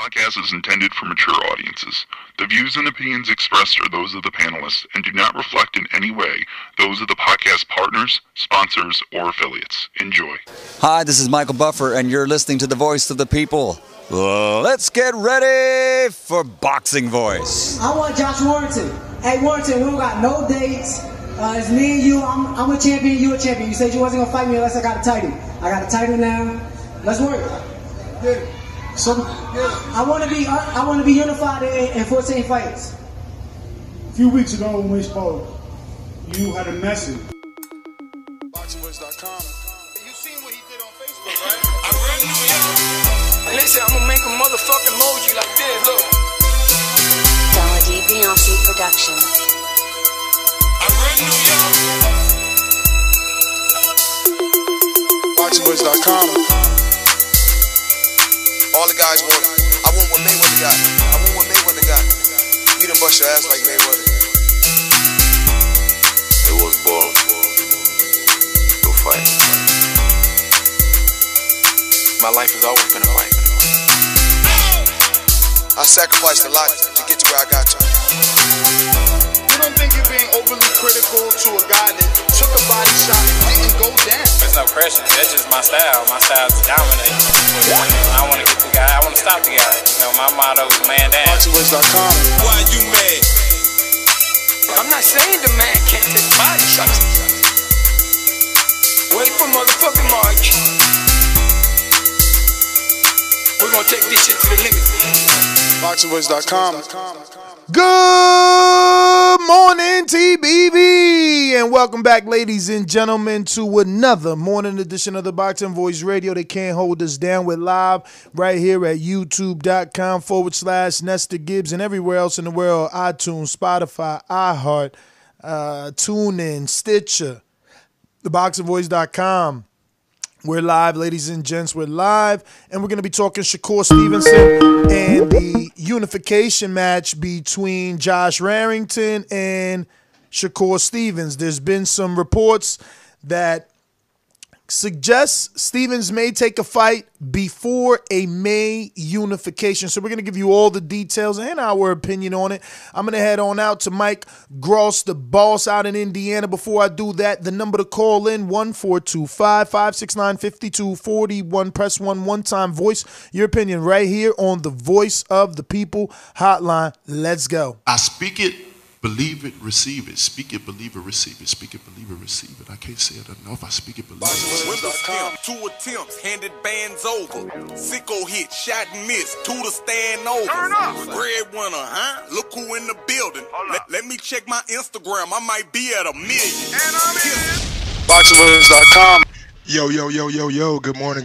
podcast is intended for mature audiences. The views and opinions expressed are those of the panelists and do not reflect in any way those of the podcast partners, sponsors, or affiliates. Enjoy. Hi, this is Michael Buffer, and you're listening to the Voice of the People. Let's get ready for Boxing Voice. I want Josh Warrington. Hey, Warrington, we don't got no dates. It's me and you. I'm a champion, you a champion. You said you wasn't going to fight me unless I got a title. I got a title now. Let's work. Yeah. I want to be unified in 14 fights. A few weeks ago when we spoke, you had a message. ThaBoxingvoice.com. You seen what he did on Facebook, right? I run New York. Listen, I'm gonna make a motherfucking emoji like this. Look. Beyonce Productions. I run New York. ThaBoxingvoice.com. All the guys want. I want what Mayweather got. I want what Mayweather got. We done bust your ass like Mayweather. It was born. To fight. My life has always been a fight. I sacrificed a lot to get to where I got to. You don't think you're being overly critical to a guy that took a body shot and didn't go down? There's no pressure. That's just my style. My style is to dominate. I want to get the guy. I want to stop the guy. You know, my motto is man down. ThaBoxingvoice.com. Why you mad? I'm not saying the man can't take body shots. Wait for motherfucking March. We're gonna take this shit to the limit. ThaBoxingvoice.com. Good morning, TBV, and welcome back, ladies and gentlemen, to another morning edition of the Boxing Voice Radio. They can't hold us down. We're live right here at youtube.com/Nestor Gibbs and everywhere else in the world: iTunes, Spotify, iHeart, TuneIn, Stitcher, ThaBoxingVoice.com. We're live, ladies and gents. We're live, and we're going to be talking Shakur Stevenson and the unification match between Josh Warrington and Shakur Stevens. There's been some reports that suggest Stevens may take a fight before a May unification. So we're going to give you all the details and our opinion on it. I'm going to head on out to Mike Gross, the boss out in Indiana. Before I do that, the number to call in, 1-425-569-5241. Press 1 one-time. Voice your opinion right here on the Voice of the People hotline. Let's go. I speak it, believe it, receive it. Speak it, believe it, receive it. Speak it, believe it, receive it. I can't say it enough. I speak it, believe it. 2 attempts, handed bands over. Sicko hit, shot and missed. 2 to stand over. Breadwinner, huh? Look who in the building. Let me check my Instagram. I might be at 1 million. And I'm in. ThaBoxingvoice.com. Yo. Good morning.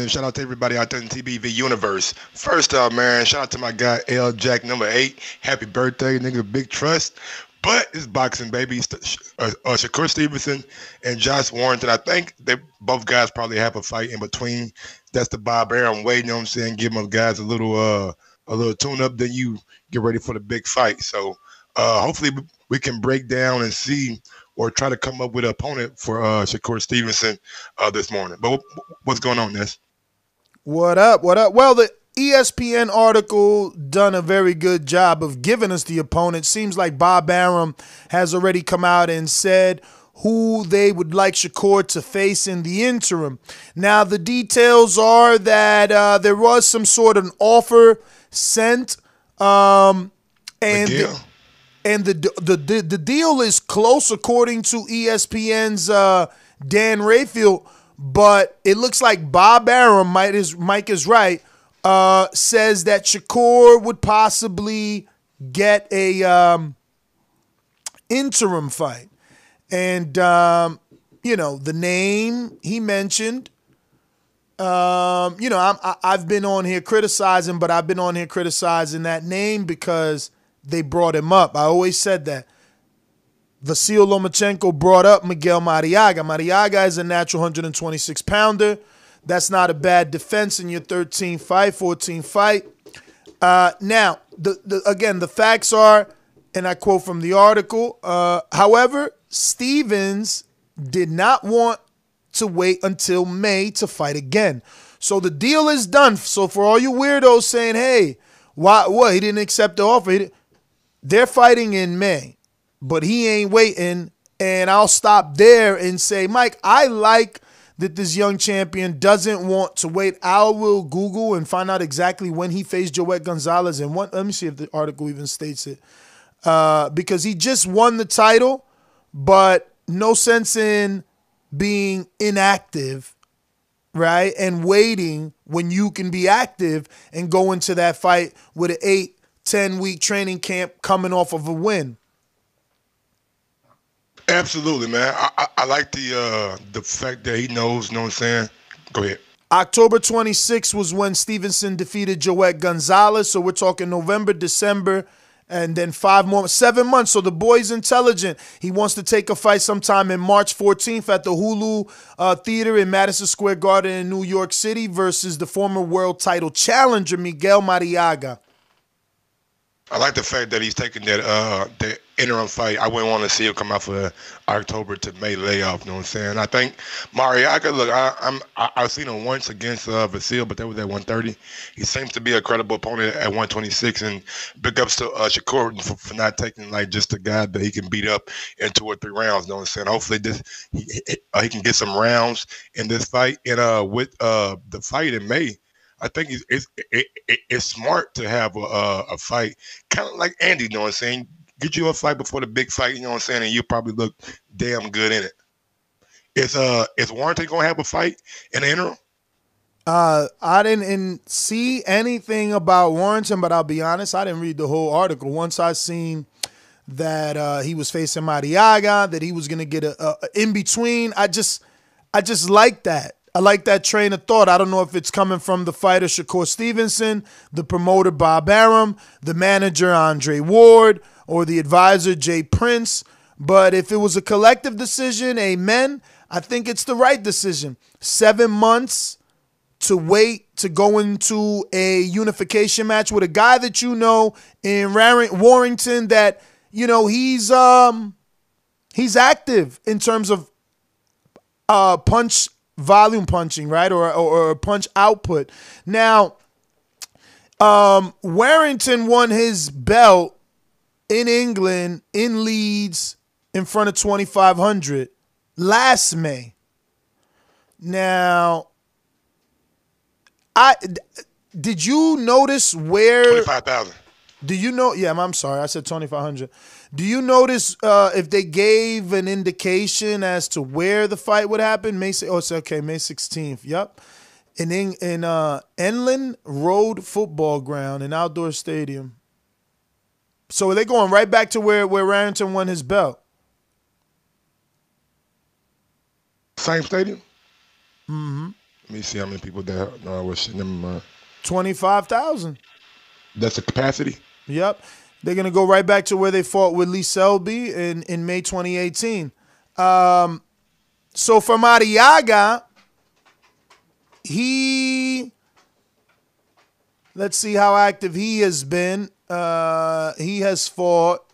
Shout out to everybody out there in TBV universe. First up, man, shout out to my guy, L Jack number 8. Happy birthday, nigga. Big trust. But it's boxing, baby. Shakur Stevenson and Josh Warrington. I think they both guys probably have a fight in between. That's the Bob Arum way, you know what I'm saying? Give them guys a little tune-up, then you get ready for the big fight. So hopefully we can break down and see or try to come up with an opponent for Shakur Stevenson this morning. But what's going on, Ness? What up? Well, the ESPN article done a very good job of giving us the opponent. Seems like Bob Arum has already come out and said who they would like Shakur to face in the interim. Now, the details are that there was some sort of offer sent, and the deal is close according to ESPN's Dan Rayfield, but it looks like Bob Arum, Mike is right, says that Shakur would possibly get a interim fight. And, the name he mentioned, I've been on here criticizing, but I've been on here criticizing that name because they brought him up. I always said that. Vasil Lomachenko brought up Miguel Mariaga. Mariaga is a natural 126-pounder. That's not a bad defense in your 14th fight. Now, the facts are, and I quote from the article, however, Stevens did not want to wait until May to fight again. So the deal is done. So for all you weirdos saying, hey, what? He didn't accept the offer. They're fighting in May, but he ain't waiting. And I'll stop there and say, Mike, I like that this young champion doesn't want to wait. I will Google and find out exactly when he faced Joet Gonzalez and what. Let me see if the article even states it. Because he just won the title, but no sense in being inactive, right? And waiting when you can be active and go into that fight with an 8-10 week training camp coming off of a win. Absolutely, man. I like the fact that he knows, you know what I'm saying? Go ahead. October 26th was when Stevenson defeated Joet Gonzalez. So we're talking November, December, and then 7 months. So the boy's intelligent. He wants to take a fight sometime in March 14th at the Hulu Theater in Madison Square Garden in New York City versus the former world title challenger, Miguel Mariaga. I like the fact that he's taking that interim fight. I wouldn't want to see him come out for October to May layoff. You know what I'm saying? I think Mariaga. Look, I've seen him once against Vasil, but that was at 130. He seems to be a credible opponent at 126. And big ups to Shakur for not taking like just a guy that he can beat up in 2 or 3 rounds. You know what I'm saying? Hopefully he can get some rounds in this fight. And with the fight in May, I think it's smart to have a fight, kind of like Andy, you know what I'm saying? Get you a fight before the big fight, you know what I'm saying, and you probably look damn good in it. Is Warrington going to have a fight in the interim? I didn't see anything about Warrington, but I'll be honest, I didn't read the whole article. Once I seen that he was facing Mariaga, that he was going to get a in between, I just like that. I like that train of thought. I don't know if it's coming from the fighter Shakur Stevenson, the promoter Bob Arum, the manager Andre Ward, or the advisor Jay Prince. But if it was a collective decision, amen, I think it's the right decision. 7 months to wait to go into a unification match with a guy that you know in Warrington that, you know, he's active in terms of volume punching, right? Or punch output. Now, Warrington won his belt in England, in Leeds, in front of 2,500 last May. Now, did you notice where 25,000? Do you know? Yeah, I'm sorry. I said 2,500. Do you notice if they gave an indication as to where the fight would happen? May 16th. Yep. In Elland Road Football Ground, an outdoor stadium. So are they going right back to where Warrington won his belt? Same stadium? Mm-hmm. Let me see how many people there was. 25,000. That's the capacity? Yep. They're going to go right back to where they fought with Lee Selby in May 2018. So for Mariaga, let's see how active he has been. He has fought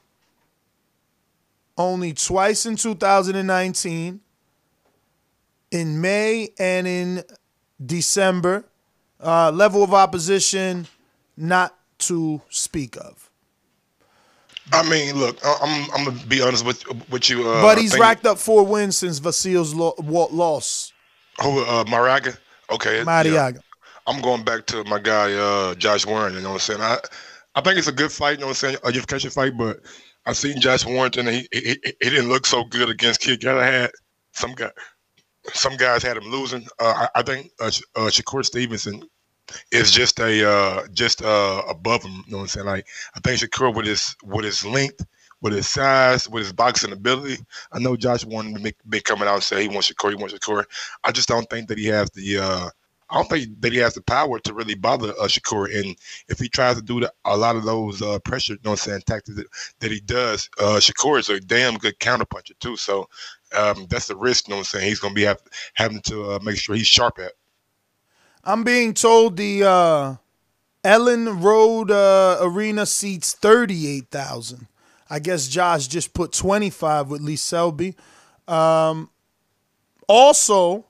only twice in 2019, in May and in December. Level of opposition, not to speak of. I mean, look, I'm gonna be honest with you. But he's racked up 4 wins since Vasil's loss. Mariaga? Okay. Mariaga. Yeah. I'm going back to my guy, Josh Warren, you know what I'm saying? I think it's a good fight, you know what I'm saying, a unification fight, but I've seen Josh Warrington, and he didn't look so good against Kid Galahad. Some guys had him losing. I think Shakur Stevenson is just above him. You know what I'm saying? Like, I think Shakur with his length, with his size, with his boxing ability. I know Josh wanted to be coming out and say he wants Shakur. I just don't think that he has the power to really bother Shakur. And if he tries to do a lot of those pressure, you know what I'm saying, tactics that he does, Shakur is a damn good counterpuncher too. So that's the risk, you know what I'm saying, he's going to be having to make sure he's sharp at. I'm being told the Elland Road Arena seats 38,000. I guess Josh just put 25 with Lee Selby. Also,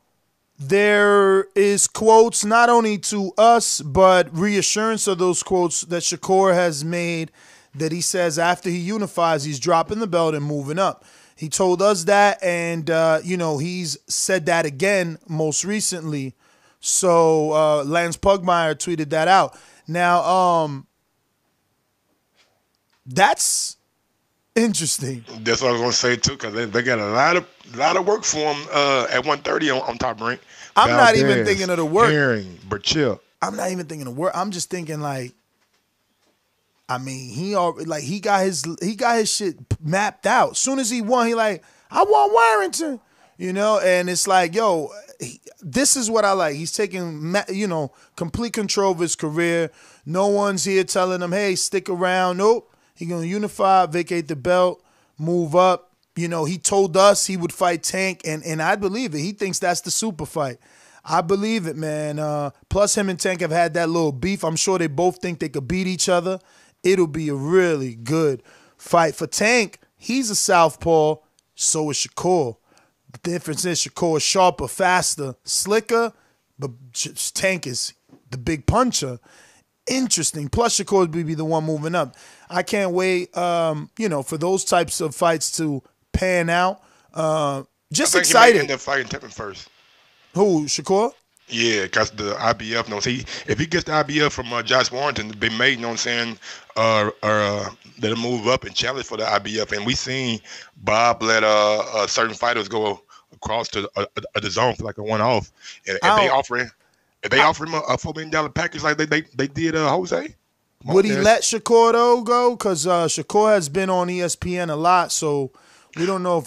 there is quotes not only to us, but reassurance of those quotes that Shakur has made, that he says after he unifies, he's dropping the belt and moving up. He told us that, and, he's said that again most recently. So Lance Pugmire tweeted that out. Now, that's interesting. That's what I was gonna say too, because they got a lot of work for him at 130 on Top Rank. I'm not even thinking of the work. Herring, Burchell. I'm not even thinking of work. I'm just thinking he got his shit mapped out. Soon as he won, he I want Warrington, and it's like, yo, this is what I like. He's taking, complete control of his career. No one's here telling him, hey, stick around. Nope. He's going to unify, vacate the belt, move up. He told us he would fight Tank, and I believe it. He thinks that's the super fight. I believe it, man. Plus, him and Tank have had that little beef. I'm sure they both think they could beat each other. It'll be a really good fight. For Tank, he's a southpaw, so is Shakur. The difference is Shakur is sharper, faster, slicker, but Tank is the big puncher. Interesting. Plus, Shakur would be the one moving up. I can't wait, for those types of fights to pan out. Just excited. He might end up fighting Tevin first. Who, Shakur? Yeah, because the IBF knows if he gets the IBF from Josh Warrington, they may, let him move up and challenge for the IBF. And we seen Bob let certain fighters go across to the zone for like a one-off. And they offer him a $4 million package like they did Jose. Would he let Shakur though go? Because Shakur has been on ESPN a lot, so we don't know if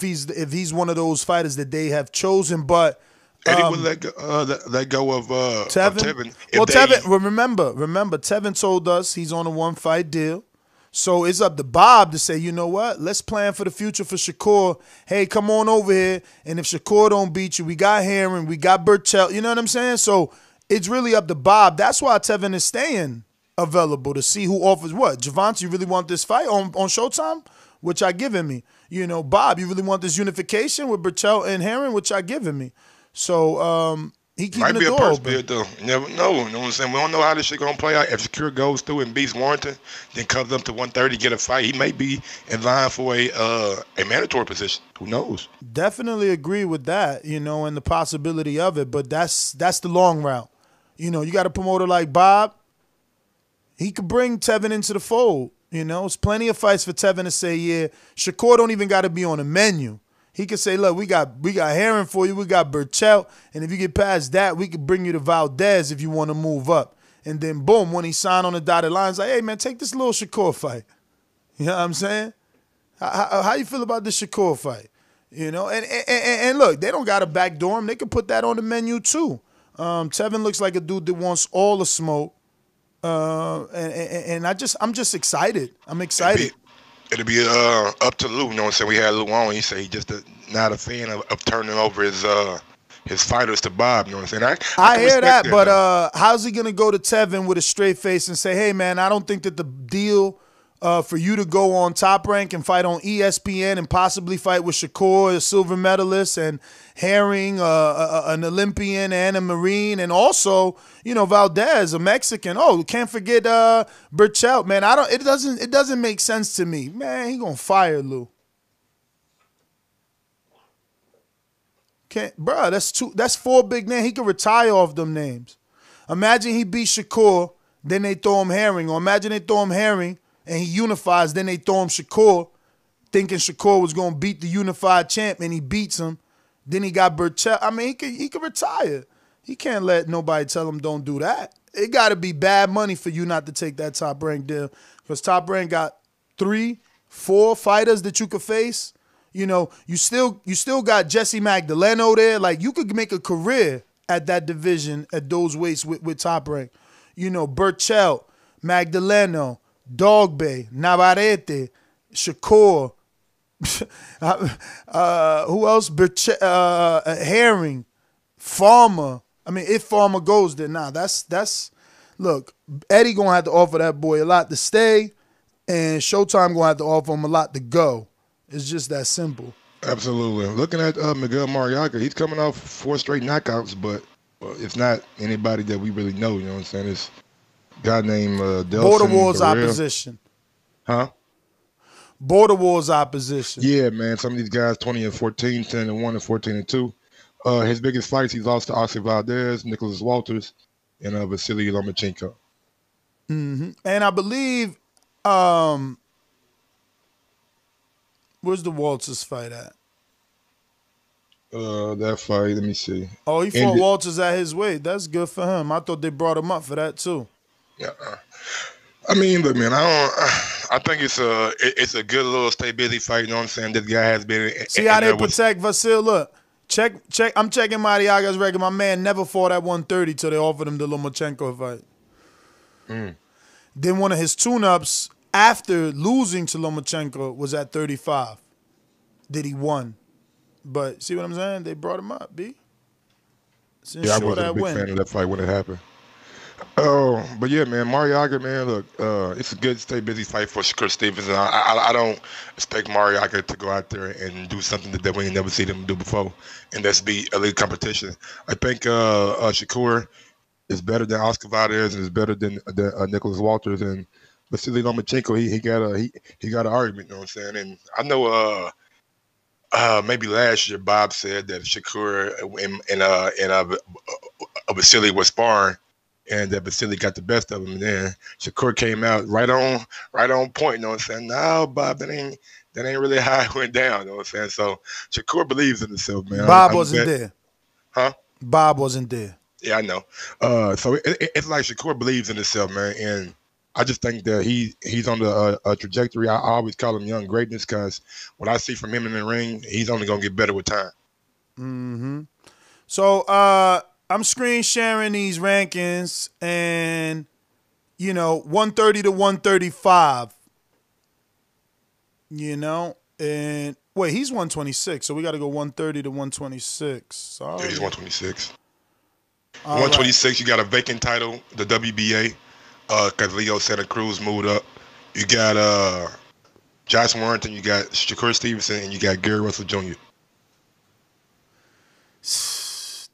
he's one of those fighters that they have chosen. But Eddie would let go of Tevin. Well, Tevin, remember, Tevin told us he's on a one-fight deal. So it's up to Bob to say, you know what? Let's plan for the future for Shakur. Hey, come on over here. And if Shakur don't beat you, we got Herring, we got Burchell. You know what I'm saying? So it's really up to Bob. That's why Tevin is staying available to see who offers what. Javante, you really want this fight on Showtime? Which I given me. Bob, you really want this unification with Burchell and Herring? Which I given me. So he keeping the door open. Bid, though. You never know. You know what I'm saying? We don't know how this shit gonna play out. If Shakur goes through and beats Warrington, then comes up to 130, get a fight, he may be in line for a mandatory position. Who knows? Definitely agree with that, and the possibility of it. But that's the long route. You got a promoter like Bob. He could bring Tevin into the fold. It's plenty of fights for Tevin to say, yeah, Shakur don't even got to be on the menu. He could say, look, we got Herring for you, we got Burchell, and if you get past that, we could bring you to Valdez if you want to move up. And then, boom, when he signed on the dotted line, it's like, hey, man, take this little Shakur fight. You know what I'm saying? How you feel about this Shakur fight? And look, they don't got to backdoor him. They could put that on the menu too. Tevin looks like a dude that wants all the smoke. And I'm just excited. I'm excited. It'll be up to Lou. You know what I'm saying? We had Lou on. He said he just not a fan of turning over his fighters to Bob. You know what I'm saying? I hear that, but how's he gonna go to Tevin with a straight face and say, "Hey, man, I don't think that the deal for you to go on Top Rank and fight on ESPN and possibly fight with Shakur, a silver medalist, and Herring, an Olympian and a Marine, and also, Valdez, a Mexican. Oh, can't forget Burchell, man. It doesn't make sense to me. Man, he gonna fire Lou. Bro, that's 4 big names. He could retire off them names. Imagine he beat Shakur, then they throw him Herring, or imagine they throw him Herring and he unifies, then they throw him Shakur, thinking Shakur was going to beat the unified champ, and he beats him. Then he got Burchell. I mean, he could retire. He can't let nobody tell him don't do that. It got to be bad money for you not to take that Top Rank deal, because Top Rank got 3, 4 fighters that you could face. You still got Jesse Magdaleno there. Like, you could make a career at that division, at those weights with Top Rank. Burchell, Magdaleno, Dogbe, Navarrete, Shakur, who else? Herring, Farmer. I mean, if Farmer goes there, look, Eddie gonna have to offer that boy a lot to stay, and Showtime gonna have to offer him a lot to go. It's just that simple. Absolutely. Looking at Miguel Mariaga, he's coming off 4 straight knockouts, but it's not anybody that we really know. You know what I'm saying? It's a guy named Border Delson Wars Barrera. opposition. Huh? Border Wars opposition. Yeah, man. Some of these guys 20-14, 10-1, and 14-2. His biggest fights, he lost to Oscar Valdez, Nicholas Walters, and Vasily Lomachenko. And I believe, where's the Walters fight at? That fight, let me see. Oh, he fought Walters at his weight. That's good for him. I thought they brought him up for that too. Yeah. I mean, look, man. I think it's a good little stay busy fight. You know what I'm saying? This guy has been. See how they protect Vasil? Look, check. I'm checking Mariaga's record. My man never fought at 130 till they offered him the Lomachenko fight. Then one of his tune-ups after losing to Lomachenko was at 35. That he won. But see what I'm saying? They brought him up, B. Yeah, I wasn't a big fan of that fight when it happened. Oh, but yeah, man, Mariaga, man, look, it's a good stay busy fight for Shakur Stevenson. I don't expect Mariaga to go out there and do something that we ain't never seen him do before, and that's be elite competition. I think Shakur is better than Oscar Valdez and is better than Nicholas Walters, and Vasily Lomachenko. He got an argument, you know what I'm saying? And I know maybe last year Bob said that Shakur and Vasily was sparring, and that Vasily got the best of him. And then Shakur came out right on point. You know what I'm saying? No, Bob, that ain't really how it went down. You know what I'm saying? So Shakur believes in himself, man. Bob wasn't there. Huh? Bob wasn't there. Yeah, I know. So it's like Shakur believes in himself, man. And I just think that he's on a trajectory. I always call him young greatness because what I see from him in the ring, he's only going to get better with time. So I'm screen sharing these rankings, and 130 to 135. And wait, he's 126, so we got to go 130 to 126. Sorry. Yeah, he's 126. 126, right. You got a vacant title, the WBA, because Leo Santa Cruz moved up. You got Josh Warrington, you got Shakur Stevenson, and you got Gary Russell Jr.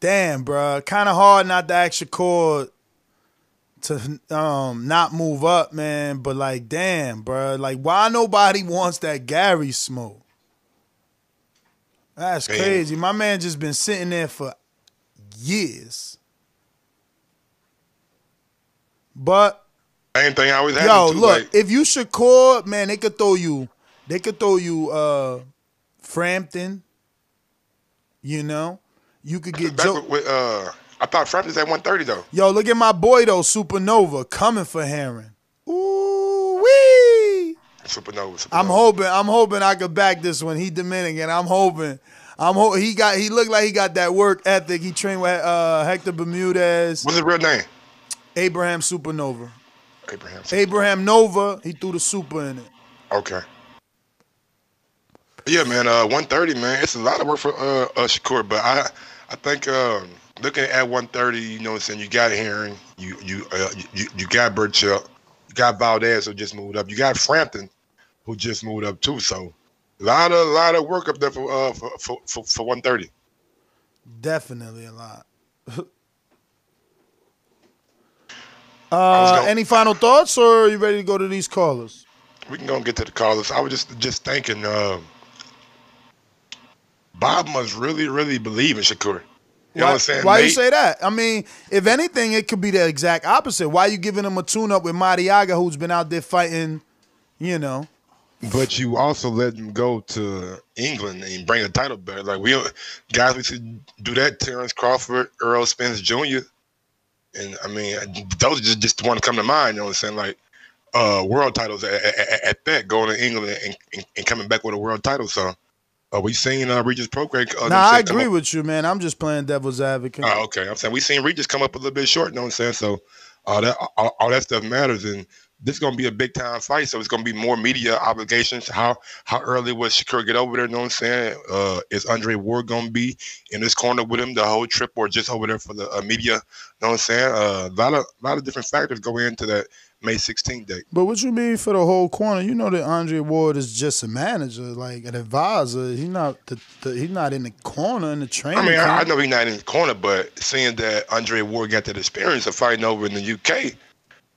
Damn, bro. Kind of hard not to ask Shakur to not move up, man. But, like, damn, bro. Like, why nobody wants that Gary smoke? That's crazy. My man just been sitting there for years. But same thing always happens. Yo, look, if you Shakur, man, they could throw you Frampton. You could get I thought Frampton's at 130 though. Yo, look at my boy though, Supernova, coming for Heron. Ooh wee. Supernova. I'm hoping I could back this one. He Dominican. I'm hoping he looked like he got that work ethic. He trained with Hector Bermudez. What's his real name? Abraham Supernova. Abraham Nova. He threw the super in it. Okay. Yeah, man. 130, man. It's a lot of work for Shakur, but I think looking at 130, you know what I'm saying. You got Heron. You got Burchell. You got Valdez who just moved up. You got Frampton who just moved up too. So a lot of work up there for 130. Definitely a lot. Any final thoughts, or are you ready to go to these callers? We can go and get to the callers. I was just thinking, Bob must really, really believe in Shakur. You know what I'm saying? Why you say that? I mean, if anything, it could be the exact opposite. Why you giving him a tune-up with Mariaga, who's been out there fighting, But you also let him go to England and bring a title back. Like we should do that. Terrence Crawford, Earl Spence Jr., and I mean, those are just the one to come to mind. You know what I'm saying? Like world titles at that, going to England and coming back with a world title. So we seen Regis Prograis. I agree with you, man. I'm just playing devil's advocate. Oh, okay. I'm saying we seen Regis come up a little bit short. You know what I'm saying? So all that stuff matters, and this is gonna be a big time fight. So it's gonna be more media obligations. How early will Shakur get over there? You know what I'm saying? Is Andre Ward gonna be in this corner with him the whole trip, or just over there for the media? You know what I'm saying? A lot of different factors go into that May 16th date. But what you mean for the whole corner? You know that Andre Ward is just a manager, like an advisor. He's not he's not in the corner in the training. I mean, I know he's not in the corner, but seeing that Andre Ward got that experience of fighting over in the UK,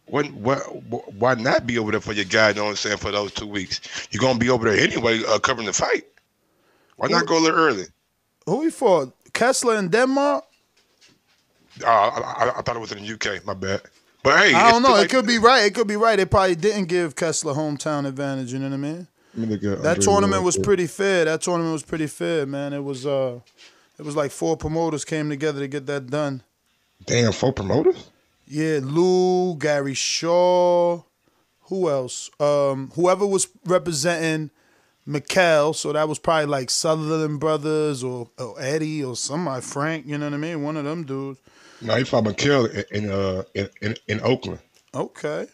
why not be over there for your guy? You know what I'm saying? For those 2 weeks, you're gonna be over there anyway, covering the fight. Why not go a little early? Who he fought? Kessler in Denmark? I thought it was in the UK. My bad. But hey, I don't know. It could be right. It could be right. They probably didn't give Kessler hometown advantage. You know what I mean? That tournament was pretty fair. That tournament was pretty fair, man. It was like 4 promoters came together to get that done. Damn, 4 promoters? Yeah, Lou, Gary Shaw, who else? Whoever was representing McKell, so that was probably like Sutherland Brothers or Eddie or somebody, Frank, you know what I mean? One of them dudes. No, he fought McKell in Oakland. Okay.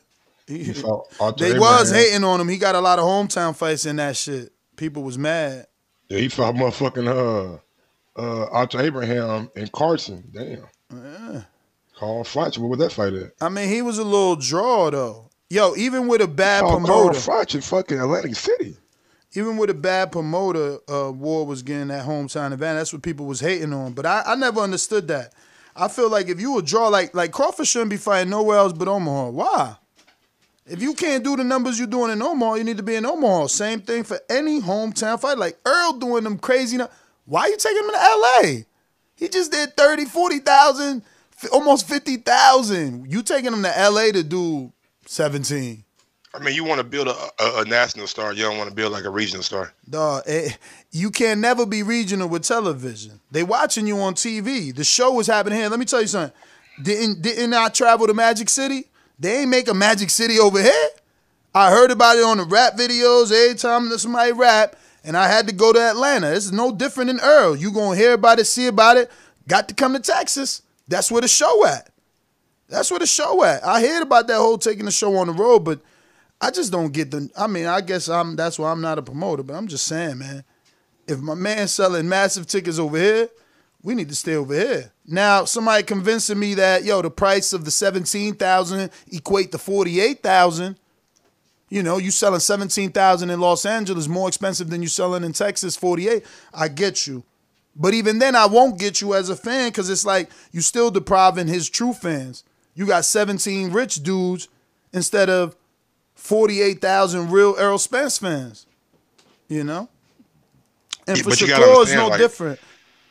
He fought they was hating on him. He got a lot of hometown fights in that shit. People was mad. Yeah, he fought motherfucking Arthur Abraham and Carson. Damn. Yeah. Carl Fletcher, what was that fight at? I mean, he was a little draw though. Yo, even with a bad promoter. Carl Fletcher, fucking Atlantic City. Even with a bad promoter, Ward was getting that hometown advantage. That's what people was hating on. But I never understood that. I feel like if you would draw, like Crawford shouldn't be fighting nowhere else but Omaha. Why? If you can't do the numbers you're doing in Omaha, you need to be in Omaha. Same thing for any hometown fight. Like Earl doing them crazy. Why you taking him to L.A.? He just did 30, 40,000, almost 50,000. You taking him to L.A. to do 17. I mean, you want to build a national star. You don't want to build like a regional star. Dog, you can never be regional with television. They watching you on TV. The show was happening here. Let me tell you something. Didn't I travel to Magic City? They ain't make a Magic City over here. I heard about it on the rap videos every time that somebody rap, and I had to go to Atlanta. It's no different than Earl. You gonna hear about it, see about it. Got to come to Texas. That's where the show at. That's where the show at. I heard about that whole taking the show on the road, but I just don't get the. I mean, I guess that's why I'm not a promoter, but I'm just saying, man. If my man's selling massive tickets over here, we need to stay over here. Now, somebody convincing me that, yo, the price of the 17,000 equate to 48,000. You know, you selling 17,000 in Los Angeles more expensive than you selling in Texas, 48. I get you. But even then, I won't get you as a fan because it's like you still depriving his true fans. You got 17 rich dudes instead of 48,000 real Errol Spence fans, you know? And for Shakur, it's no different.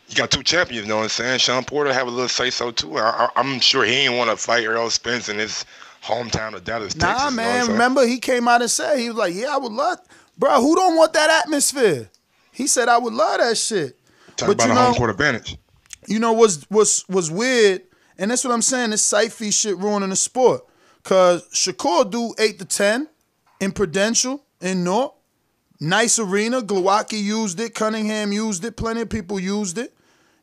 You got 2 champions, you know what I'm saying? Sean Porter have a little say-so, too. I'm sure he ain't want to fight Errol Spence in his hometown of Dallas, Texas. Nah, man, remember he came out and said, he was like, yeah, I would love, bro, who don't want that atmosphere? He said, I would love that shit. Talk about a home court advantage. You know what's weird, and that's what I'm saying, this site fee shit ruining the sport. Because Shakur do 8 to 10 in Prudential, in North. Nice arena. Glowacki used it. Cunningham used it. Plenty of people used it.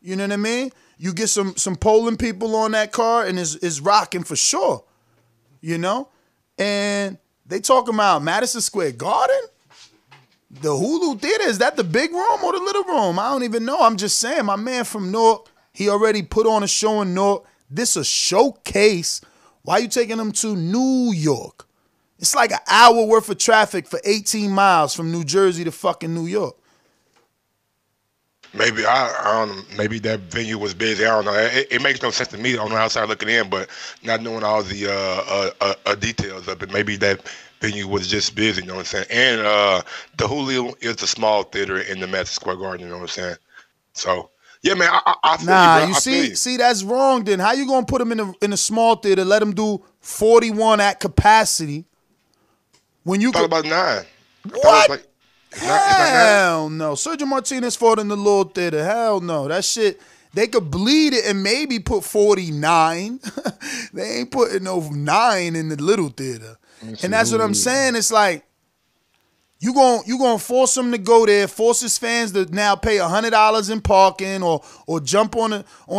You know what I mean? You get some Poland people on that car, and it's rocking for sure. You know? And they talking about Madison Square Garden? The Hulu Theater, is that the big room or the little room? I don't even know. I'm just saying, my man from North, he already put on a show in North. This a showcase. Why are you taking them to New York? It's like an hour worth of traffic for 18 miles from New Jersey to fucking New York. Maybe I don't know. Maybe that venue was busy. I don't know. It makes no sense to me on the outside looking in, but not knowing all the details of it. Maybe that venue was just busy. You know what I'm saying? And the Hulu is a small theater in the Madison Square Garden. You know what I'm saying? So. Yeah, man, I feel you, bro. You see, that's wrong then. How you going to put them in a small theater, let them do 41 at capacity when you thought about 9? What? Hell no. Sergio Martinez fought in the little theater. Hell no. That shit, they could bleed it and maybe put 49. They ain't putting no 9 in the little theater. And that's what I'm saying. It's like, You gonna force him to go there, force his fans to now pay $100 in parking or jump on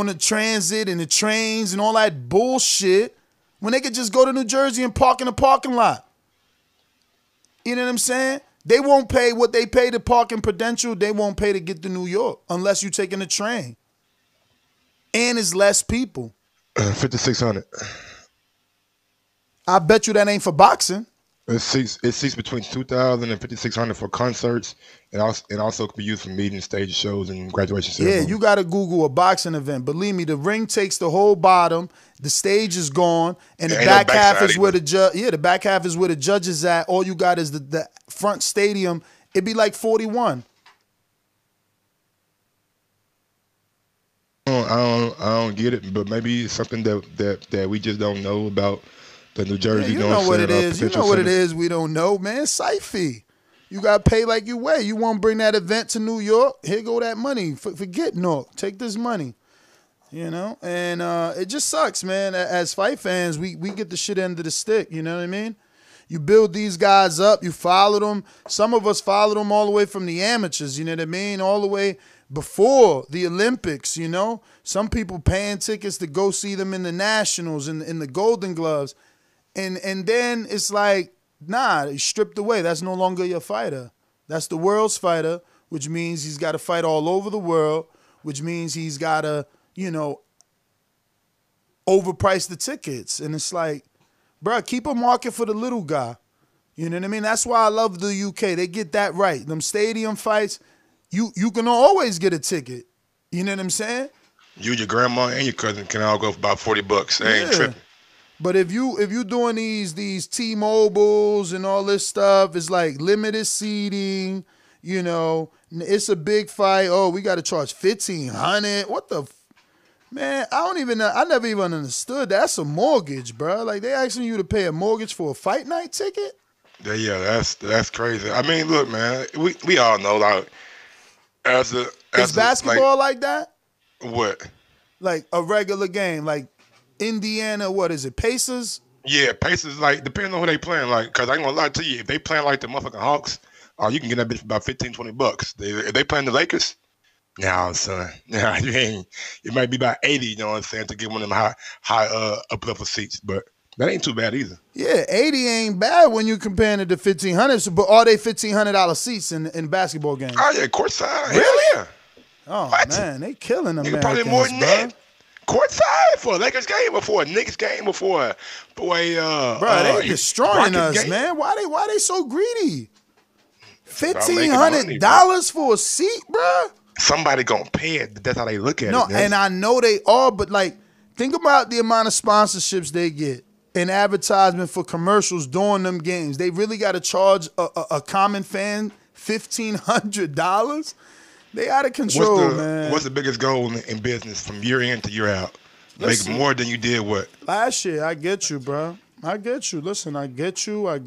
the transit and the trains and all that bullshit when they could just go to New Jersey and park in a parking lot. You know what I'm saying? They won't pay what they pay to park in Prudential. They won't pay to get to New York unless you're taking a train. And it's less people. 5,600. I bet you that ain't for boxing. It seats between 2,000 and 5,600 for concerts, and also can be used for meetings, stage shows, and graduation ceremonies. Yeah, you got to Google a boxing event. Believe me, the ring takes the whole bottom, the stage is gone, and the back half is where the judge. Yeah, the back half is where the judge is at. All you got is the front stadium. It'd be like 41. I don't get it, but maybe it's something that we just don't know about. The New Jersey, you know what it is. You know what it is. We don't know, man. Site fee. You got to pay like you weigh. You want to bring that event to New York? Here go that money. Forget Newark. Take this money. You know, and it just sucks, man. As fight fans, we get the shit end of the stick. You know what I mean? You build these guys up. You follow them. Some of us followed them all the way from the amateurs. You know what I mean? All the way before the Olympics. You know, some people paying tickets to go see them in the Nationals and in the Golden Gloves. And then it's like, nah, he's stripped away. That's no longer your fighter. That's the world's fighter, which means he's got to fight all over the world, which means he's got to, you know, overprice the tickets. And it's like, bro, keep a market for the little guy. You know what I mean? That's why I love the UK. They get that right. Them stadium fights, you can always get a ticket. You know what I'm saying? You, your grandma, and your cousin can all go for about $40. They ain't tripping. But if you doing these T-Mobiles and all this stuff, it's like limited seating, you know, it's a big fight. Oh, we got to charge $1,500. What the man? I never even understood. That's a mortgage, bro. Like they asking you to pay a mortgage for a fight night ticket. Yeah, that's crazy. I mean, look, man, we all know like is basketball like that? What? Like a regular game, like. Indiana, what is it, Pacers? Yeah, Pacers, like, depending on who they playing, like, because I ain't gonna lie to you, if they playing like the motherfucking Hawks, you can get that bitch for about $15-$20. If they playing the Lakers, nah, son, nah, you ain't. It might be about 80, you know what I'm saying, to get one of them high upper seats, but that ain't too bad either. Yeah, 80 ain't bad when you comparing it to $1,500, but are they $1,500 seats in basketball games? Oh, yeah, courtside. Really? Yeah. Oh, what? Man, they killing them, man. Probably more than that. Courtside for a Lakers game or for a Knicks game or for a they destroying us, game. Man. Why they so greedy? $1,500 for a seat, bro. Somebody gonna pay it. That's how they look at it. No, and I know they are, but like, think about the amount of sponsorships they get and advertisement for commercials during them games. They really got to charge a common fan $1,500. They out of control, man. What's the biggest goal in business from year in to year out? Make more than you did what? Last year. I get you, bro. I get you. Listen, I get you. I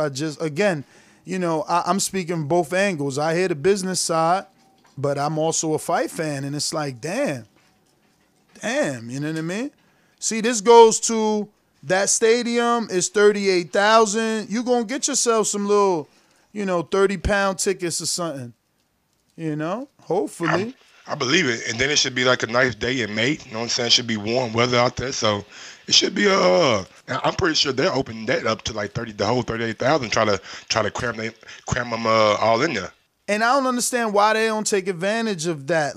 just, again, you know, I'm speaking both angles. I hear the business side, but I'm also a fight fan, and it's like, damn, you know what I mean? See, this goes to that stadium is $38,000. You're going to get yourself some little, you know, 30-pound tickets or something. You know, hopefully. I believe it. And then it should be like a nice day in May. You know what I'm saying? It should be warm weather out there. So it should be I'm pretty sure they're opening that up to like the whole 38,000, try to cram them all in there. And I don't understand why they don't take advantage of that.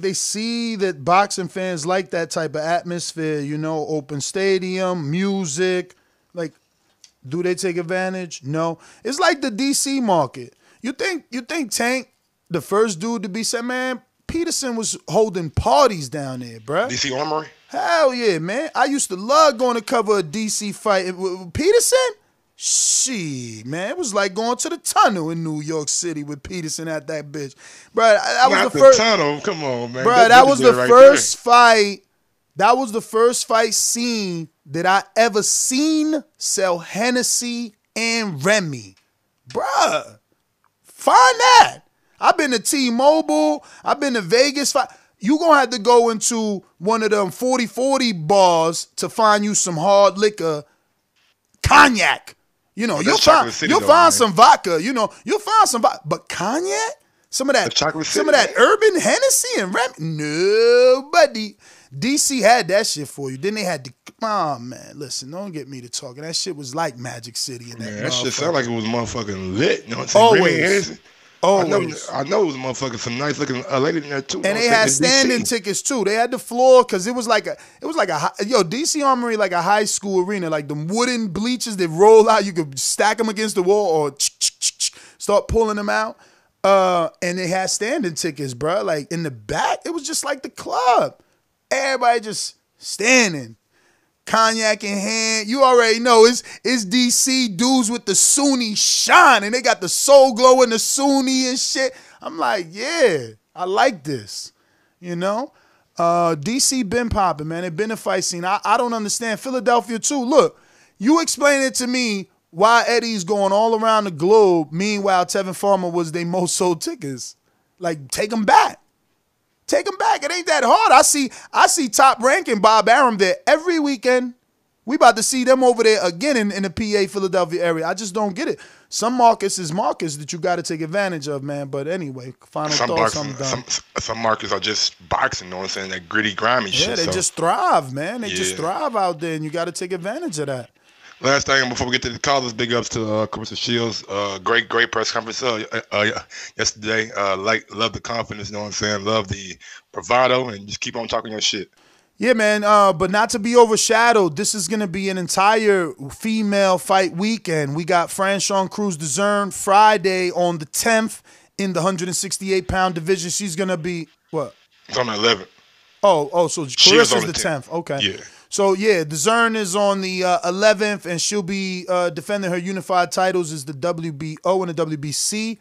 They see that boxing fans like that type of atmosphere, you know, open stadium, music. Like, do they take advantage? No. It's like the DC market. You think Tank, the first dude to be said, man, Peterson was holding parties down there, bruh. DC Armory? Hell yeah, man. I used to love going to cover a DC fight. With Peterson? Shit, man. It was like going to the tunnel in New York City with Peterson at that bitch. Bruh, that was the first tunnel. Come on, man. Bruh, that was the first fight. That was the first fight scene that I ever seen sell Hennessy and Remy. Bruh. Find that. I've been to T-Mobile. I've been to Vegas. You going to have to go into one of them 40-40 bars to find you some hard liquor. Cognac. You know, you'll find some vodka. You know, you'll find some vodka. But cognac? Some of that urban Hennessy and Remy? Nobody. DC had that shit for you. Then they had man, listen, don't get me to talking. That shit was like Magic City in that. That shit sound like it was motherfucking lit. You know what I'm saying? Always. Always. I know it was motherfucking some nice looking lady in there too. And they had standing tickets too. They had the floor because it was like a DC Armory, like a high school arena, like the wooden bleachers that roll out. You could stack them against the wall or start pulling them out. And they had standing tickets, bro. Like in the back, it was just like the club. Everybody just standing. Cognac in hand. You already know it's DC dudes with the Sunni shine, and they got the soul glow and the Sunni and shit. I'm like, yeah, I like this. You know? DC been popping, man. It been a fight scene. I don't understand. Philadelphia too. Look, you explain it to me why Eddie's going all around the globe. Meanwhile, Tevin Farmer was their most sold tickets. Like, take them back. Take them back. It ain't that hard. I see top ranking Bob Arum there every weekend. We about to see them over there again in the PA, Philadelphia area. I just don't get it. Some markets is markets that you got to take advantage of, man. But anyway, final thoughts. Some markets are just boxing, you know what I'm saying? That gritty, grimy shit. Yeah, they just thrive, man. They just thrive out there, and you got to take advantage of that. Last thing before we get to the callers, big ups to Clarissa Shields. Great press conference yesterday. Love the confidence, you know what I'm saying? Love the bravado, and just keep on talking your shit. Yeah, man, but not to be overshadowed, this is going to be an entire female fight weekend. We got Franchon Cruz Dazn Friday on the 10th in the 168-pound division. She's going to be, what? It's on the 11th. Oh, so Clarissa's the 10th. Okay. Yeah. So, yeah, Dazn is on the 11th, and she'll be defending her unified titles as the WBO and the WBC.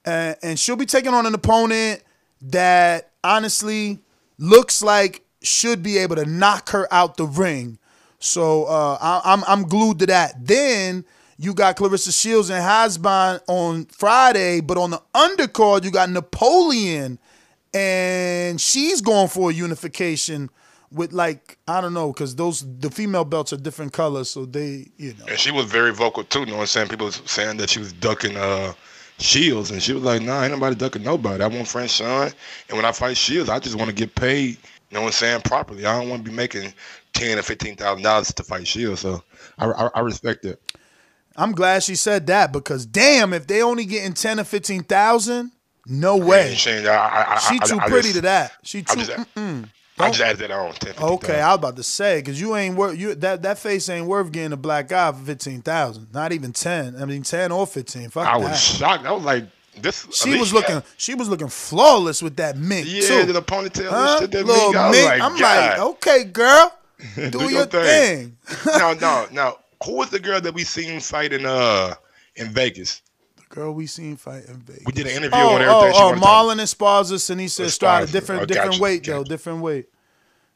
And she'll be taking on an opponent that honestly looks like should be able to knock her out the ring. So I'm glued to that. Then you got Clarissa Shields and Hasban on Friday, but on the undercard, you got Napoleon, and she's going for a unification with, like, I don't know, because the female belts are different colors, so they, you know. And she was very vocal too, you know what I'm saying? People was saying that she was ducking Shields, and she was like, nah, ain't nobody ducking nobody. I want Franchon, and when I fight Shields, I just want to get paid, you know what I'm saying, properly. I don't want to be making $10,000 or $15,000 to fight Shields, so I respect it. I'm glad she said that, because damn, if they only getting 10 or 15,000, no way. She too pretty to that. She too. I just added that on. 10, okay, I was about to say, because you ain't worth that face ain't worth getting a black eye for 15,000. Not even 10. I mean 10 or 15. Fuck I that. was shocked. I was like, this. She was looking flawless with that mink. Yeah, too. the ponytail and shit. That little mink. mink. I'm like, okay, girl, do your thing. Now, who was the girl that we seen fight in Vegas? Girl we seen fight in Vegas. We did an interview on everything. Marlon Esparza, Sinisa Estrada, different weight though, different weight.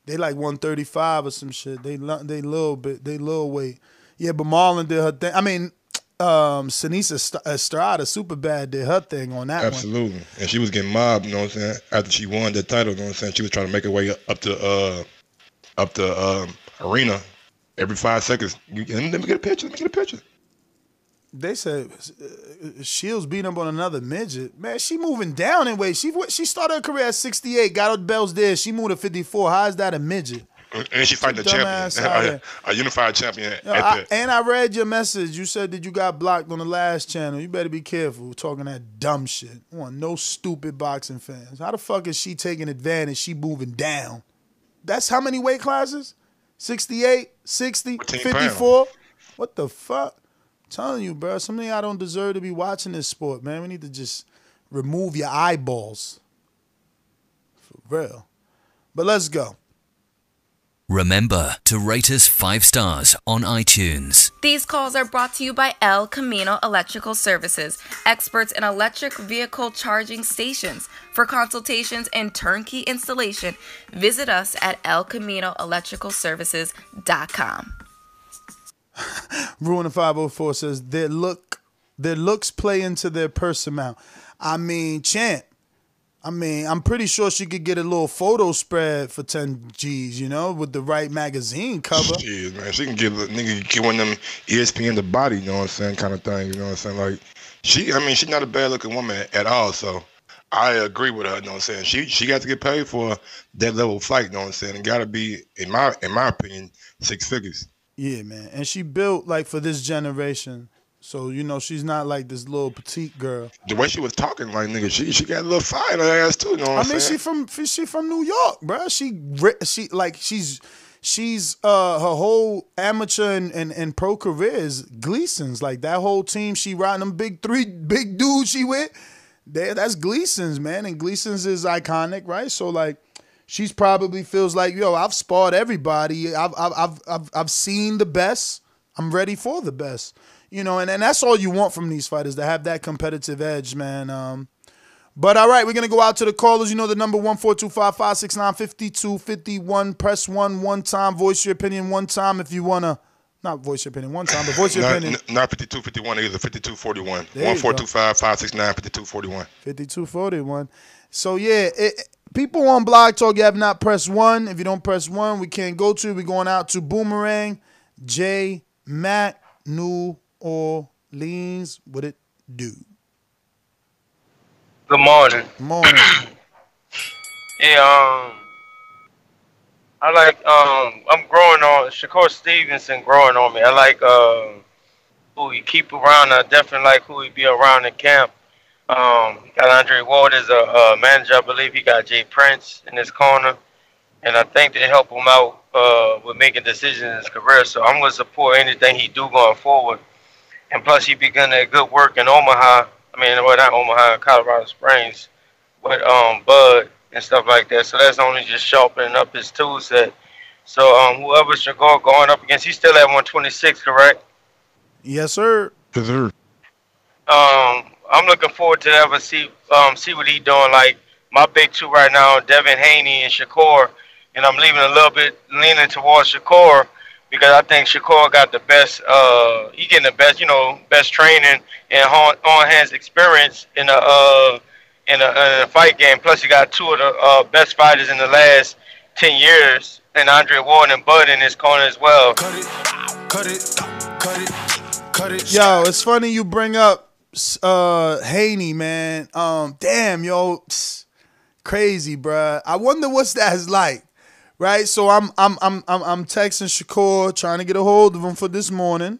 They like 135 or some shit. They little weight. Yeah, but Marlon did her thing. I mean, Sinisa Estrada, super bad, did her thing on that one. Absolutely. And she was getting mobbed, you know what I'm saying? After she won the title, you know what I'm saying? She was trying to make her way up the arena every 5 seconds. Let me get a picture. They said Shields beat up on another midget. Man, she moving down in weight. She started her career at 68, got her belts there. She moved to 54. How is that a midget? And she fighting the champion, a unified champion. And I read your message. You said that you got blocked on the last channel. You better be careful talking that dumb shit. I want no stupid boxing fans. How the fuck is she taking advantage? She moving down. That's how many weight classes? 68, 60, 54? What the fuck? Telling you, bro, some of y'all don't deserve to be watching this sport, man. We need to just remove your eyeballs. For real. But let's go. Remember to rate us 5 stars on iTunes. These calls are brought to you by El Camino Electrical Services, experts in electric vehicle charging stations. For consultations and turnkey installation, visit us at elcaminoelectricalservices.com. Ruin the 504 says their looks play into their purse amount. I mean, Champ. I'm pretty sure she could get a little photo spread for 10 G's, you know, with the right magazine cover. Jeez, man, she can give a nigga get one of them ESPN the body, you know what I'm saying, kind of thing. You know what I'm saying? Like she's not a bad looking woman at all. So I agree with her. You know what I'm saying? She got to get paid for that level of fight. You know what I'm saying? It got to be, in my opinion, 6 figures. Yeah, man. And she built, like, for this generation, So, you know, she's not like this little petite girl. The way she was talking, like, nigga, she got a little fire in her ass too. You know what I'm saying? she from New York, bro. She's her whole amateur and pro career is Gleason's. Like that whole team she riding them big dudes she with. That's Gleason's, man, and Gleason's is iconic, right? So like, she's probably feels like, yo, I've sparred everybody. I've seen the best. I'm ready for the best, you know, and that's all you want from these fighters, to have that competitive edge, man. But all right, we're gonna go out to the callers. You know the number 14255695251. Press 1 time. Voice your opinion 1 time if you wanna. Not voice your opinion 1 time, but voice your opinion. Not 5251 either. 5241. 14255695241. 5241. So yeah, people on Blog Talk, you have not pressed 1. If you don't press 1, we can't go to. We're going out to Boomerang, J Mac, New Orleans. What it do? Good morning. Morning. Yeah, I like I'm growing on Shakur Stevenson growing on me. I like who he keep around. I definitely like who he be around in camp. Got Andre Ward as a manager. I believe he got Jay Prince in his corner, and I think they help him out with making decisions in his career. So I'm gonna support anything he do going forward. And plus, he begun that good work in Omaha. I mean, well, not Omaha, Colorado Springs, with Bud and stuff like that. So that's only just sharpening up his tool set. So whoever Shakur going up against, he's still at 126, correct? Yes, sir. Yes, sir. I'm looking forward to ever see what he doing. Like my big two right now, Devin Haney and Shakur, and I'm leaving a little bit leaning towards Shakur because I think Shakur got the best. He getting the best, you know, best training and on hands experience in a fight game. Plus, he got two of the best fighters in the last 10 years, and Andre Ward and Bud in his corner as well. Cut it. Yo, it's funny you bring up Haney, man. Damn, yo, crazy, bruh. I wonder what's that's like, right? So I'm texting Shakur, trying to get a hold of him for this morning.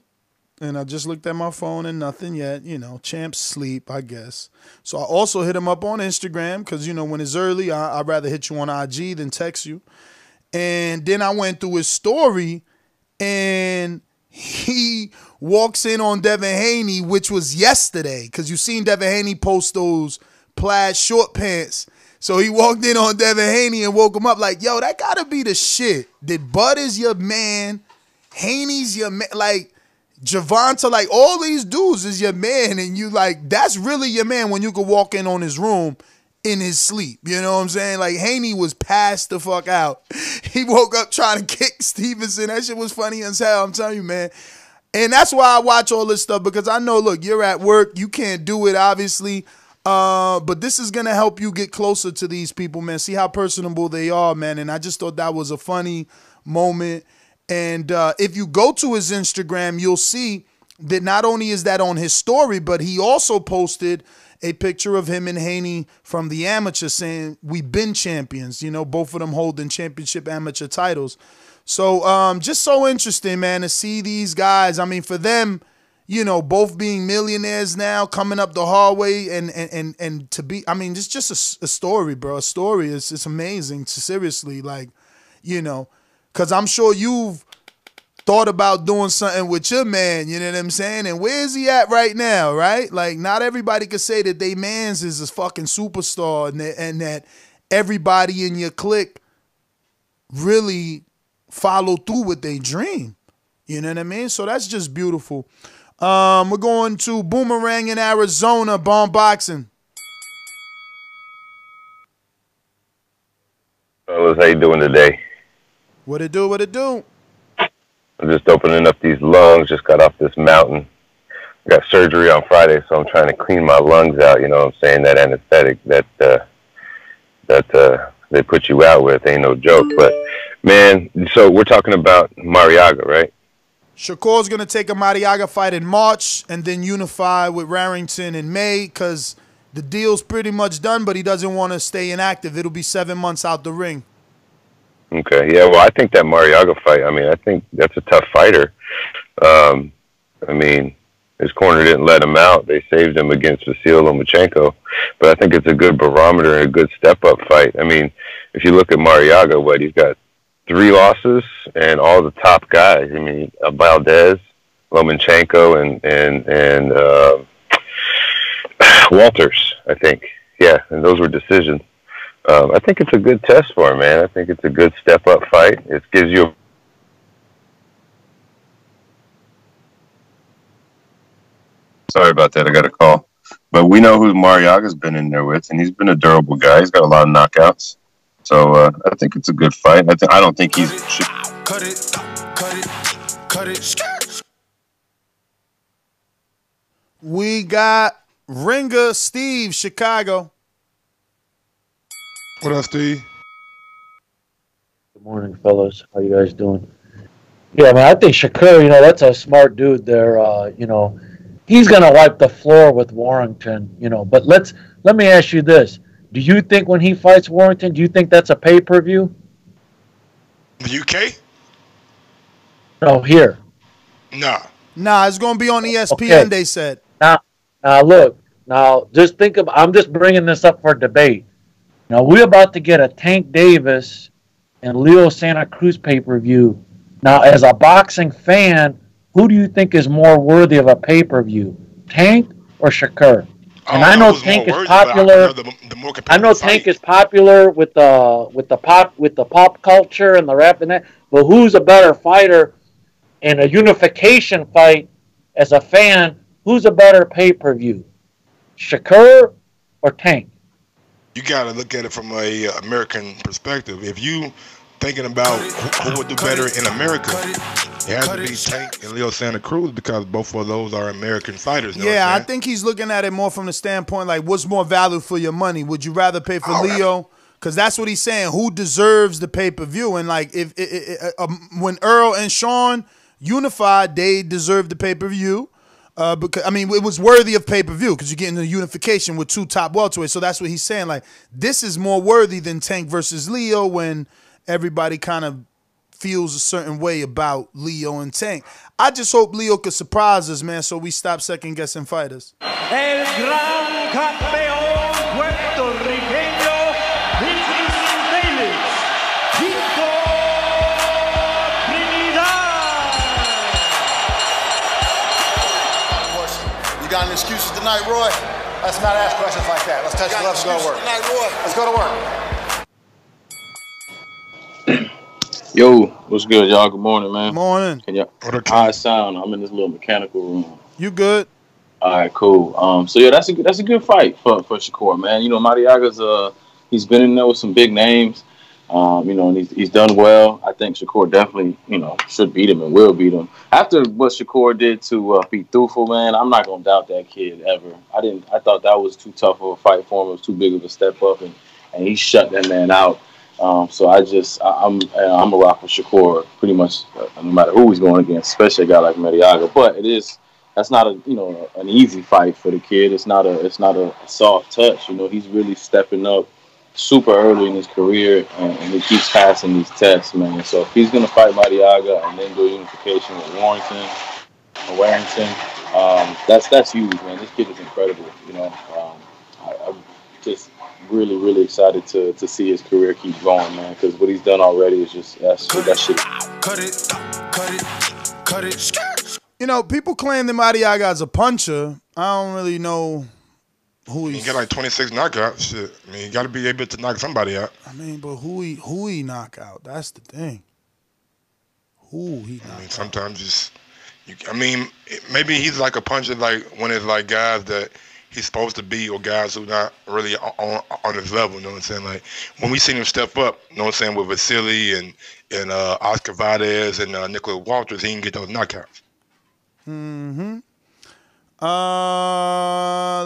And I just looked at my phone and nothing yet. You know, champs sleep, I guess. So I also hit him up on Instagram because, you know, when it's early, I'd rather hit you on IG than text you. And then I went through his story, and he walks in on Devin Haney, which was yesterday, because you seen Devin Haney post those plaid short pants. So he walked in on Devin Haney and woke him up like, yo, that got to be the shit. That Bud is your man. Haney's your man. Like, Javonta, like all these dudes is your man, and you like that's really your man when you could walk in on his room in his sleep. You know what I'm saying? Like Haney was passed the fuck out. He woke up trying to kick Stevenson. That shit was funny as hell. I'm telling you, man. And that's why I watch all this stuff, because I know, look, you're at work, you can't do it, obviously. But this is gonna help you get closer to these people, man. See how personable they are, man. And I just thought that was a funny moment. And if you go to his Instagram, you'll see that not only is that on his story, but he also posted a picture of him and Haney from the amateur saying, we've been champions, you know, both of them holding championship amateur titles. So just so interesting, man, to see these guys. I mean, for them, you know, both being millionaires now, coming up the hallway and to be, I mean, it's just a story, bro. A story. It's amazing. Seriously, like, you know, because I'm sure you've thought about doing something with your man, you know what I'm saying? And where is he at right now, right? Like, not everybody could say that they mans is a fucking superstar and that everybody in your clique really follow through with their dream. You know what I mean? So that's just beautiful. We're going to Boomerang in Arizona, Bomb Boxing. Fellas, how you doing today? What it do? What it do? I'm just opening up these lungs. Just got off this mountain. Got surgery on Friday, so I'm trying to clean my lungs out. You know what I'm saying? That anesthetic that they put you out with ain't no joke. But, man, so we're talking about Mariaga, right? Shakur's going to take a Mariaga fight in March and then unify with Warrington in May because the deal's pretty much done, but he doesn't want to stay inactive. It'll be 7 months out the ring. Okay, yeah, well, I think that Mariaga fight, I mean, I think that's a tough fighter. I mean, His corner didn't let him out. They saved him against Vasil Lomachenko. But I think it's a good barometer and a good step-up fight. I mean, if you look at Mariaga, he's got 3 losses and all the top guys. I mean, Valdez, Lomachenko, and Walters, I think. Yeah, and those were decisions. I think it's a good test for him, man. I think it's a good step-up fight. It gives you Sorry about that. I got a call. But we know who Mariaga's been in there with, and he's been a durable guy. He's got a lot of knockouts. So I think it's a good fight. I don't think he's... Cut it. We got Ringer Steve, Chicago. What up, Steve? Good morning, fellas. How you guys doing? Yeah, man, I think Shakur, that's a smart dude there. He's going to wipe the floor with Warrington, But let me ask you this. Do you think when he fights Warrington, do you think that's a pay-per-view? The UK? No, here. Nah, it's going to be on ESPN, they said. Now, look. Now, just think of... I'm just bringing this up for debate. Now, we're about to get a Tank Davis and Leo Santa Cruz pay-per-view. Now, as a boxing fan, who do you think is more worthy of a pay-per-view, Tank or Shakur? And I know Tank is popular. I know Tank is popular with the pop culture and the rap and that. But who's a better fighter in a unification fight? As a fan, who's a better pay-per-view, Shakur or Tank? You got to look at it from a American perspective. If you thinking about who would do better in America, it has to be Tank and Leo Santa Cruz because both of those are American fighters. Yeah, I think he's looking at it more from the standpoint like, what's more value for your money? Would you rather pay for Leo? Because that's what he's saying. Who deserves the pay-per-view? And like, when Earl and Sean unified, they deserved the pay-per-view. Because it was worthy of pay-per-view because you're getting the unification with 2 top welterweights. So that's what he's saying. Like, this is more worthy than Tank versus Leo when everybody kind of feels a certain way about Leo and Tank. I just hope Leo could surprise us, man, so we stop second-guessing fighters. El gran campeón puertorriqueño, this is Davis, Chico Trinidad. You got any excuses tonight, Roy? Let's not ask questions like that. Let's touch gloves and go to work. Tonight, Roy. Let's go to work. Yo, what's good, y'all? Good morning, man. Morning. Can y'all? How it sound? I'm in this little mechanical room. You good? All right, cool. So yeah, that's a good fight for Shakur, man. Mariaga's he's been in there with some big names. And he's done well. I think Shakur definitely, should beat him and will beat him. After what Shakur did to beat Thufel, man, I'm not gonna doubt that kid ever. I thought that was too tough of a fight for him. It was too big of a step up, and he shut that man out. So I'm a rock for Shakur pretty much no matter who he's going against, especially a guy like Mariaga. But that's not an easy fight for the kid. It's not a soft touch. He's really stepping up super early in his career, and he keeps passing these tests, man. So if he's gonna fight Mariaga and then do unification with Warrington, that's huge, man. This kid is incredible. I'm just really, really excited to see his career keep going, man. Because what he's done already is just that shit. Cut it. People claim that Mariaga is a puncher. I don't really know who he's... He got like 26 knockouts. Shit. You got to be able to knock somebody out. But who he knock out? That's the thing. Who he knock out? Sometimes maybe he's like a puncher like when it's like guys that he's supposed to be or guys who not really on his level, you know what I'm saying? Like when we seen him step up, you know what I'm saying, with Vasily and Oscar Valdez and Nicholas Walters, he didn't get those knockouts.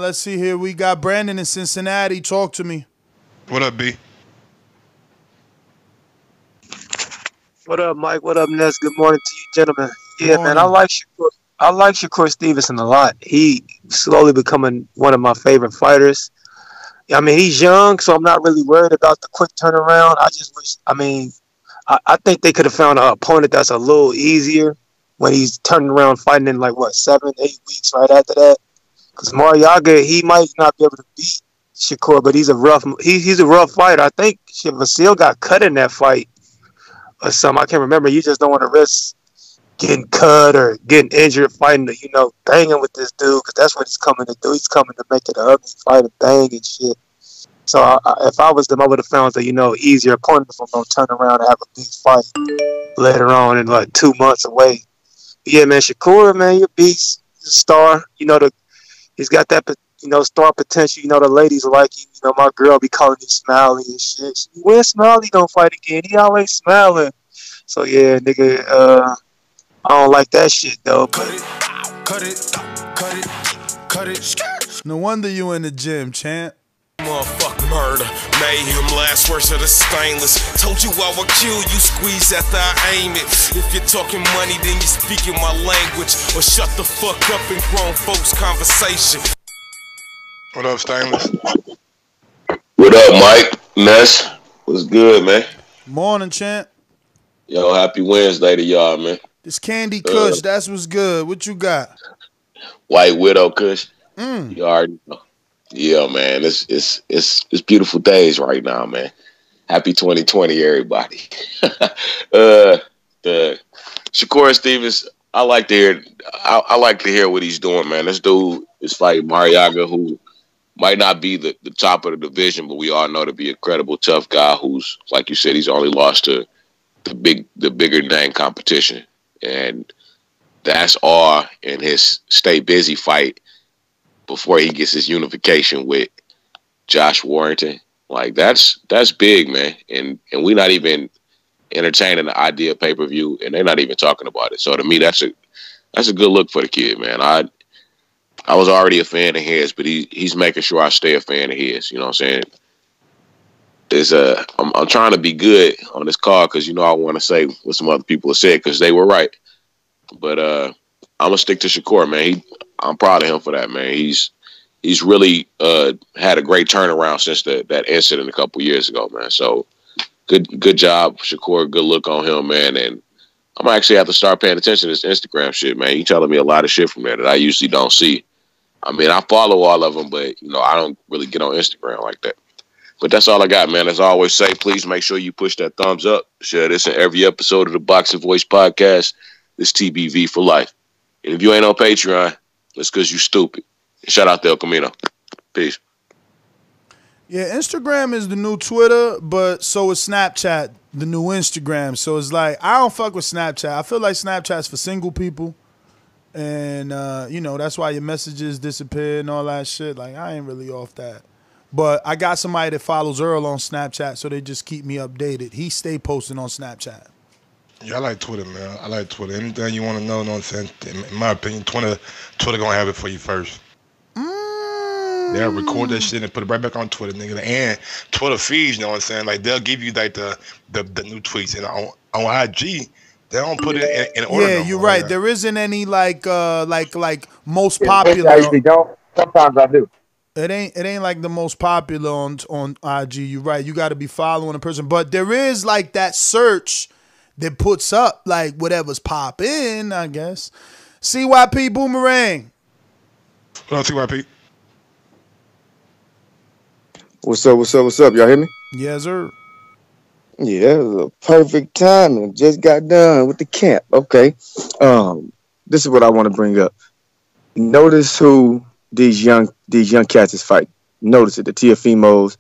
Let's see here. We got Brandon in Cincinnati. Talk to me. What up, B? What up, Mike? What up, Ness? Good morning to you, gentlemen. Yeah, man, I like Shakur Stevenson a lot. He slowly becoming one of my favorite fighters. He's young, so I'm not really worried about the quick turnaround. I just wish, I think they could have found an opponent that's a little easier when he's turning around fighting in like, what, 7, 8 weeks right after that. Because Mariaga, he might not be able to beat Shakur, but he's a rough fighter. I think Vasil got cut in that fight or something. I can't remember. You just don't want to risk getting cut or getting injured fighting, banging with this dude, because that's what he's coming to do. He's coming to make it an ugly fight and bang and shit. So if I was them, I would have found a easier opponent if I'm going to turn around and have a big fight later on in like 2 months away. But yeah, man, Shakur, man, you're a beast, you're a star. He's got that, star potential. The ladies like him. My girl be calling him Smiley and shit. When Smiley don't fight again, he always smiling. So yeah, nigga, I don't like that shit though. Cut it. No wonder you in the gym, champ. Motherfuck murder, mayhem, last words of the stainless. Told you I would kill you, squeeze after I aim it. If you're talking money, then you're speaking my language. Or shut the fuck up in grown folks' conversation. What up, Stainless? What up, Mike? Ness? What's good, man? Morning, champ. Yo, happy Wednesday to y'all, man. This Candy Kush, that's what's good. What you got? White Widow Kush. You already know. Yeah, man. It's beautiful days right now, man. Happy 2020, everybody. The Shakur Stevenson, I like to hear what he's doing, man. This dude is fighting Mariaga, who might not be the top of the division, but we all know to be a credible, tough guy who's, like you said, he's only lost to the bigger name competition. And that's all in his stay busy fight before he gets his unification with Josh Warrington. Like, that's big, man. And we're not even entertaining the idea of pay-per-view, and they're not even talking about it. So to me, that's a good look for the kid, man. I was already a fan of his, but he's making sure I stay a fan of his. You know what I'm saying? I'm trying to be good on this call because, I want to say what some other people have said because they were right. But I'm going to stick to Shakur, man. I'm proud of him for that, man. He's really had a great turnaround since that incident a couple years ago, man. So good job, Shakur. Good look on him, man. And I'm going to actually have to start paying attention to this Instagram shit, man. You telling me a lot of shit from there that I usually don't see. I mean, I follow all of them, but, I don't really get on Instagram like that. But that's all I got, man. As I always say, please make sure you push that thumbs up. Share this in every episode of the Boxing Voice podcast. This TBV for life. And if you ain't on Patreon, it's because you stupid. Shout out to El Camino. Peace. Yeah, Instagram is the new Twitter, but so is Snapchat, the new Instagram. So it's like, I don't fuck with Snapchat. I feel like Snapchat's for single people. And, that's why your messages disappear and all that shit. Like, I ain't really off that. But I got somebody that follows Earl on Snapchat, so they just keep me updated. He stay posting on Snapchat. Yeah, I like Twitter, man. I like Twitter. Anything you want to know, in my opinion, Twitter gonna have it for you first. They'll record that shit and put it right back on Twitter, nigga. And Twitter feeds, you know what I'm saying? Like, they'll give you like the new tweets, and on IG, they don't put it in order. Yeah, you're right. There isn't any like most popular. I usually don't. Sometimes I do. It ain't like the most popular on IG. You're right. You got to be following a person, but there is like that search that puts up like whatever's popping, I guess. CYP Boomerang. What up, CYP? What's up? Y'all hear me? Yes, sir. Yeah, it was a perfect timing. Just got done with the camp. Okay. This is what I want to bring up. Notice who these young cats is fighting. Notice it, the Tiafimos.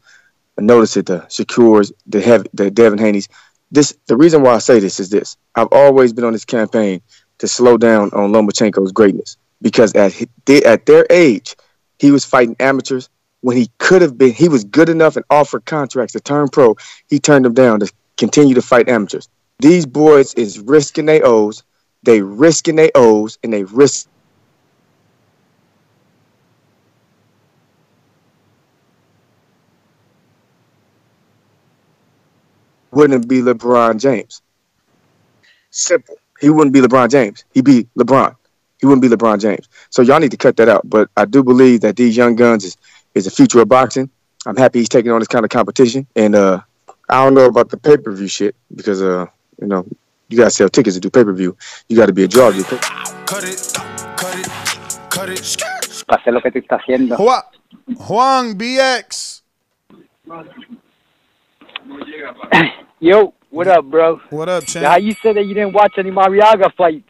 Notice it, the Shakurs, the Devin Haney's. The reason why I say this is this. I've always been on this campaign to slow down on Lomachenko's greatness because at their age, he was fighting amateurs when he could have been. He was good enough and offered contracts to turn pro. He turned them down to continue to fight amateurs. These boys is risking their O's. They risking their O's and they risk. Wouldn't be LeBron James. Simple. He wouldn't be LeBron James. He'd be LeBron. He wouldn't be LeBron James. So y'all need to cut that out. But I do believe that these young guns is the future of boxing. I'm happy he's taking on this kind of competition. And I don't know about the pay-per-view shit because, You gotta sell tickets to do pay-per-view. You gotta be a draw to do Hacer lo que tú estás haciendo. Juan BX. Yo, what up, bro? What up, champ? Yeah, how you said that you didn't watch any Mariaga fights?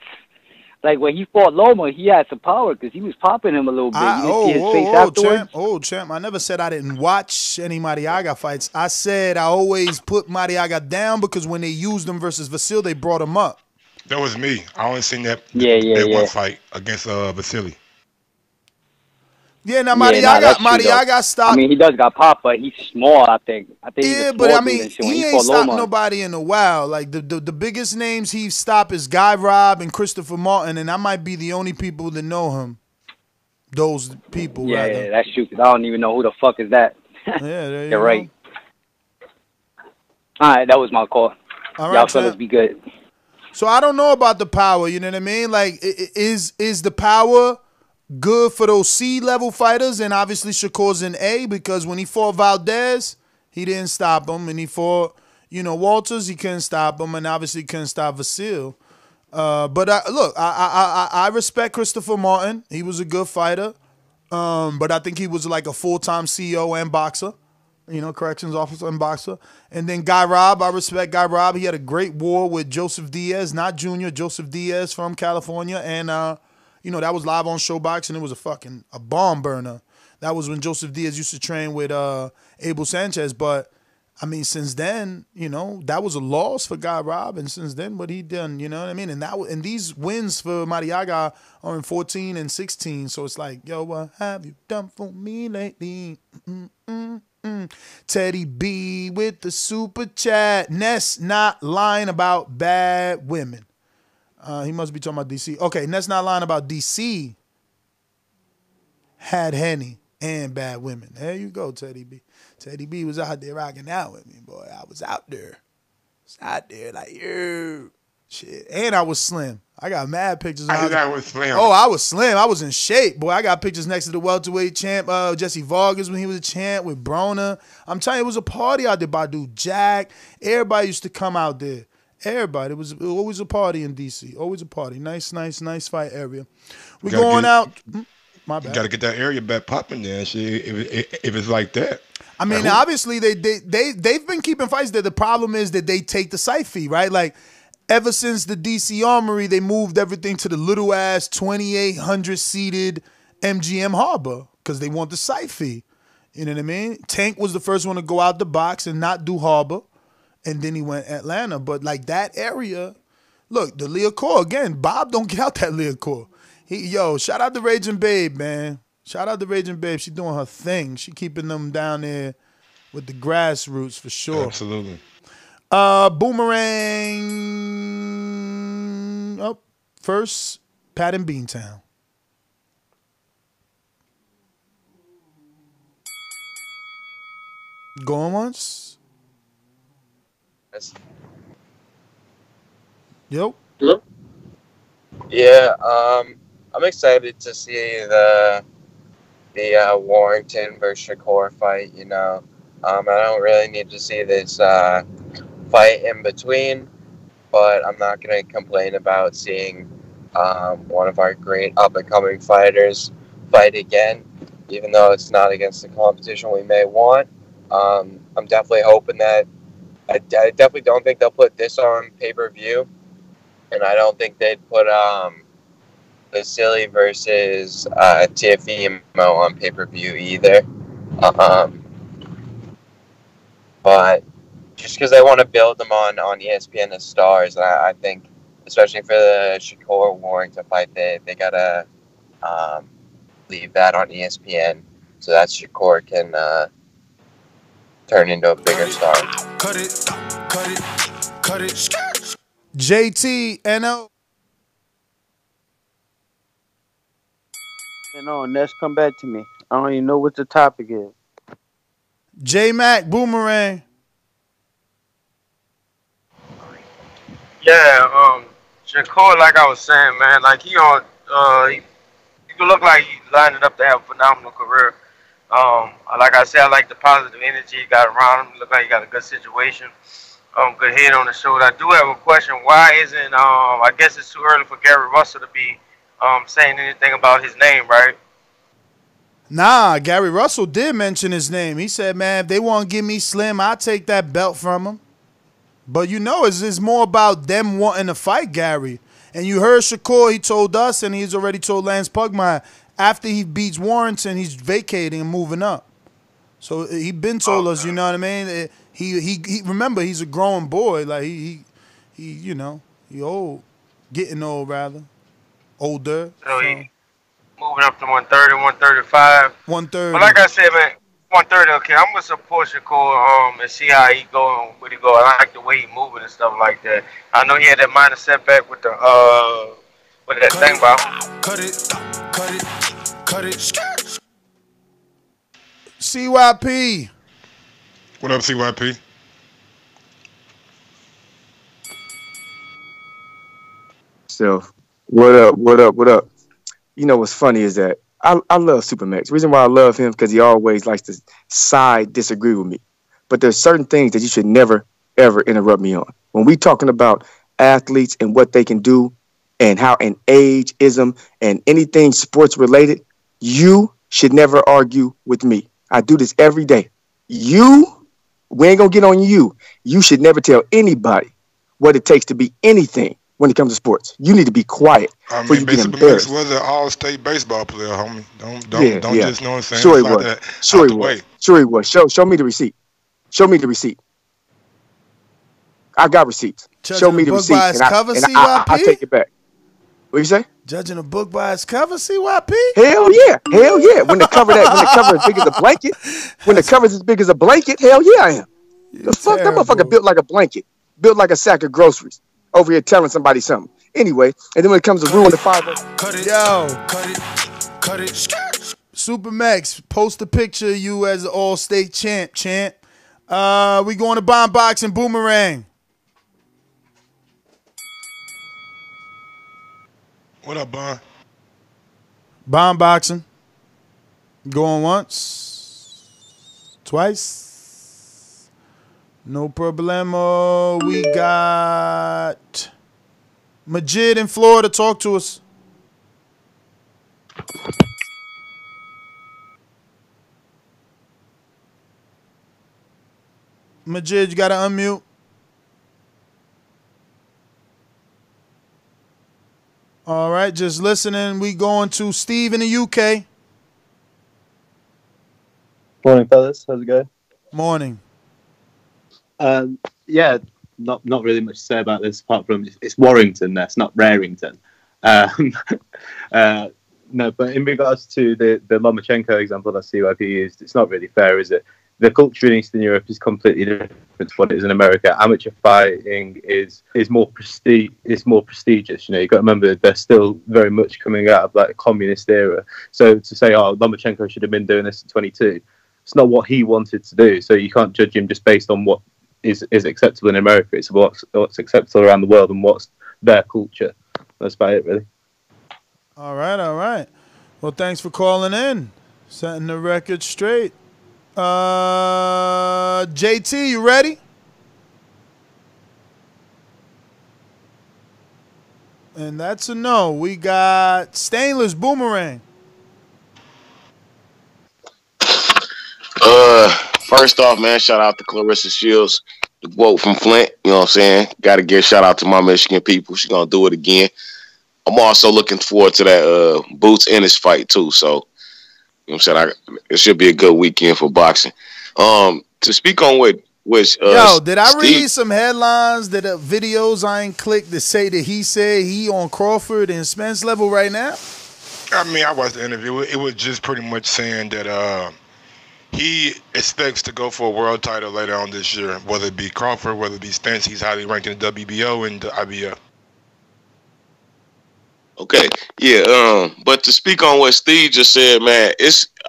Like when he fought Loma, he had some power because he was popping him a little bit. You didn't see his face afterwards? Champ. I never said I didn't watch any Mariaga fights. I said I always put Mariaga down because when they used him versus Vasil, they brought him up. That was me. I only seen that one fight against Vasily. Yeah, now Mariaga stopped. I mean, he does got pop, but he's small. I think. Yeah, but I mean, he ain't stopped nobody in a while. Like the biggest names he stopped is Guy Robb and Christopher Martin, and I might be the only people that know him. Those people. Yeah, that's true. Cause I don't even know who the fuck is that. Yeah, there you You're go. right. All right, that was my call. All right, Y'all fellas be good. So I don't know about the power. You know what I mean? Like, is the power good for those C-level fighters? And obviously Shakur's in A because when he fought Valdez, he didn't stop him. And he fought, Walters, he couldn't stop him. And obviously couldn't stop Vasil. But look, I respect Christopher Martin. He was a good fighter. But I think he was like a full-time CEO and boxer. Corrections officer and boxer. And then Guy Robb, I respect Guy Robb. He had a great war with Joseph Diaz, not Junior, Joseph Diaz from California. And, that was live on Showbox, and it was a bomb burner. That was when Joseph Diaz used to train with Abel Sanchez. But, I mean, since then, that was a loss for Guy Robb. And since then, what he done, you know what I mean? And these wins for Mariaga are in 14 and 16. So it's like, yo, what have you done for me lately? Teddy B with the super chat. Ness not lying about bad women. He must be talking about DC. Okay, Ness not lying about DC. Had Henny and bad women. There you go, Teddy B. Teddy B was out there rocking out with me, boy. I was out there. Like, yo. Shit. And I was slim. I got mad pictures. I was slim. Oh, I was slim. I was in shape. Boy, I got pictures next to the welterweight champ, Jesse Vargas when he was a champ with Broner. I'm telling you, it was a party out there. Badu Jack. Everybody used to come out there. Everybody. It was always a party in D.C. Always a party. Nice fight area. We're going out. My bad. You got to get that area back popping there. If it's like that. I mean, obviously, they've been keeping fights there. The problem is that they take the site fee, right? Like, ever since the DC Armory, they moved everything to the little-ass 2,800-seated MGM Harbor because they want the site fee. You know what I mean? Tank was the first one to go out the box and not do Harbor, and then he went Atlanta. But, like, that area, look, the Leocore, again, Bob don't get out that Leocore. Shout out to Raging Babe, man. Shout out to Raging Babe. She doing her thing. She keeping them down there with the grassroots for sure. Absolutely. Boomerang up first, Pat and Beantown. Going once. Yo. Hello? Yeah, I'm excited to see the Warrington versus Shakur fight, I don't really need to see this fight in between, but I'm not going to complain about seeing one of our great up-and-coming fighters fight again, even though it's not against the competition we may want. I'm definitely hoping that I definitely don't think they'll put this on pay-per-view, and I don't think they'd put Vasily versus Tiafimo on pay-per-view either. But just because they want to build them on ESPN as stars, I think, especially for the Shakur Warrington fight, they gotta leave that on ESPN so that Shakur can turn into a bigger star. Cut it. JT, NO. Ness, come back to me. I don't even know what the topic is. J-Mac, Boomerang. Yeah, Shakur, like I was saying, man, like he could look like he's lining up to have a phenomenal career. Like I said, I like the positive energy he got around him. Look like he got a good situation. good head on the shoulder. I do have a question. Why isn't I guess it's too early for Gary Russell to be saying anything about his name, right? Nah, Gary Russell did mention his name. He said, man, if they want to give me Slim, I'll take that belt from him. But you know, it's more about them wanting to fight Gary. And you heard Shakur, he told us, and he's already told Lance Pugmire, after he beats Warrington, he's vacating and moving up. So he been told us, you know what I mean? He remember, he's a growing boy. Like, he you know, he old. Getting old, rather. Older. So he moving up to 130, 135. 130. But like I said, man, 130, okay, I'm going to support Shakur and see how he go and where he go. I like the way he moving and stuff like that. I know he had that minor setback with the with that thing, Bob. Cut it. CYP. What up, CYP? So, what up? You know what's funny is that I love Supermax. The reason why I love him because he always likes to disagree with me. But there's certain things that you should never, ever interrupt me on. When we talking about athletes and what they can do and how an ageism and anything sports related, you should never argue with me. I do this every day. We ain't gonna get on you. You should never tell anybody what it takes to be anything when it comes to sports. You need to be quiet before you get embarrassed. Supermax was an all-state baseball player, homie. Don't just know what I'm saying. Sure he was. Sure he was. Show me the receipt. Show me the receipt. I got receipts. Show me the receipt, and I take it back. What you say? Judging a book by its cover, CYP? Hell yeah. When the cover is big as a blanket, hell yeah, I am. The fuck, that motherfucker built like a blanket, built like a sack of groceries. Over here telling somebody something. Anyway, and then when it comes to ruin the 5 Cut it. Supermax, post a picture of you as an all-state champ. We going to Bomb Boxing Boomerang. What up, Bon? Bomb Boxing. Going once. Twice. No problemo. We got Majid in Florida. Talk to us. Majid, you got to unmute. All right, just listening. We going to Steve in the UK. Morning, fellas. How's it going? Morning. Yeah, not really much to say about this apart from it's Warrington. It's not Rarrington. No, but in regards to the Lomachenko example that CYP used, it's not really fair, is it? The culture in Eastern Europe is completely different to what it is in America. Amateur fighting is more prestigious. You know, you got to remember they're still very much coming out of like a communist era. So to say, oh, Lomachenko should have been doing this at 22, it's not what he wanted to do. So you can't judge him just based on what is acceptable in America. It's what's acceptable around the world and what's their culture. That's about it, really. All right. Well, thanks for calling in, setting the record straight. JT, you ready? And that's a no. We got Stainless Boomerang. First off, man, shout out to Clarissa Shields, the quote from Flint. You know what I'm saying? Got to give a shout out to my Michigan people. She's gonna do it again. I'm also looking forward to that Boots Ennis fight too. So, you know what I'm saying? It should be a good weekend for boxing. To speak on which did I read some headlines that videos I ain't clicked that say that he said he on Crawford and Spence level right now? I mean, I watched the interview. It was just pretty much saying that he expects to go for a world title later on this year, whether it be Crawford, whether it be Spence. He's highly ranked in the WBO and the IBF. Okay, yeah, but to speak on what Steve just said, man,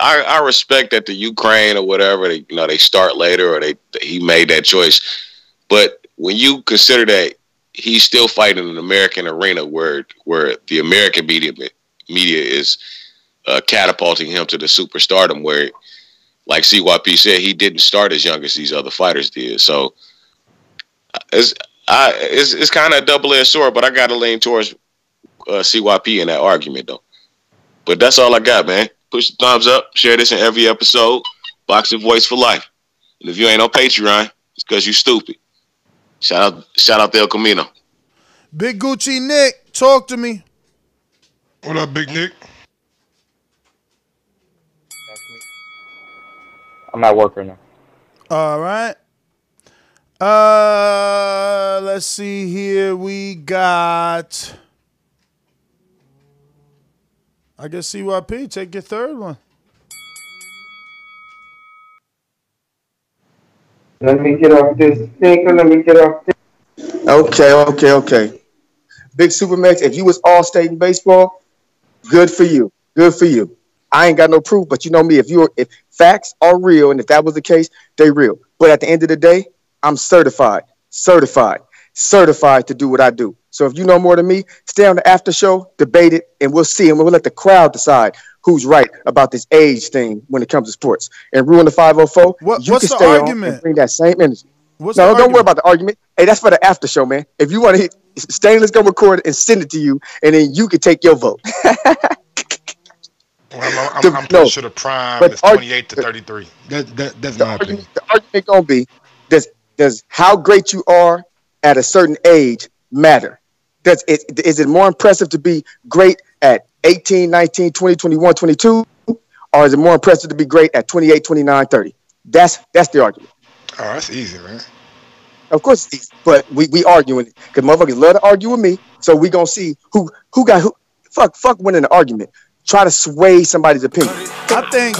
I respect that the Ukraine or whatever, they start later or he made that choice. But when you consider that he's still fighting in an American arena where the American media is catapulting him to the superstardom, where, like CYP said, he didn't start as young as these other fighters did. So It's kind of a double-edged sword, but I got to lean towards CYP in that argument, though. But that's all I got, man. Push the thumbs up. Share this in every episode. Boxing Voice for life. And if you ain't on Patreon, it's because you stupid. Shout out to El Camino. Big Gucci Nick, talk to me. What up, Big Nick? I'm at work right now. All right. Let's see here. We got, I guess CYP, take your third one. Let me get off this thinker. Let me get off this. Okay. Big Supermax, if you was All-State in baseball, good for you. Good for you. I ain't got no proof, but you know me. If facts are real, and if that was the case, they real. But at the end of the day, I'm certified to do what I do. So if you know more than me, stay on the after show, debate it, and we'll see. And we'll let the crowd decide who's right about this age thing when it comes to sports. And Ruin the 504, you can stay on and bring that same energy. Don't worry about the argument. Hey, that's for the after show, man. If you want to hit, Stainless go record it and send it to you, and then you can take your vote. I'm pretty sure the prime is 28 to 33. That's my opinion. The argument gonna be, does how great you are at a certain age matter? Is it more impressive to be great at 18, 19, 20, 21, 22, or is it more impressive to be great at 28, 29, 30? That's the argument. Oh, that's easy, man. Of course it's easy, but we arguing it because motherfuckers love to argue with me. So we gonna see who got who. Fuck winning the argument. Try to sway somebody's opinion. I think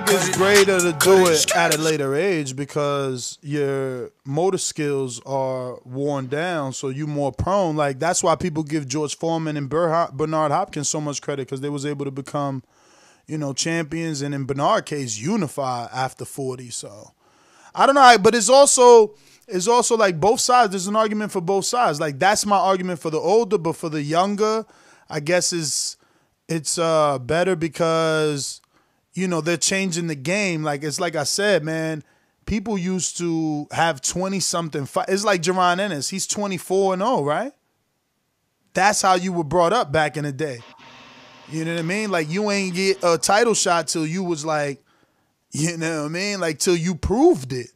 it's greater to do it at a later age because your motor skills are worn down, so you're more prone. Like that's why people give George Foreman and Bernard Hopkins so much credit because they was able to become, champions, and in Bernard's case, unify after 40. So I don't know, but it's also like both sides. There's an argument for both sides. Like that's my argument for the older, but for the younger, I guess it's better because, they're changing the game. Like, it's like I said, man, people used to have 20-something fights. It's like Jaron Ennis. He's 24-0, right? That's how you were brought up back in the day. You know what I mean? Like, you ain't get a title shot till you was like, you know what I mean? Like, till you proved it.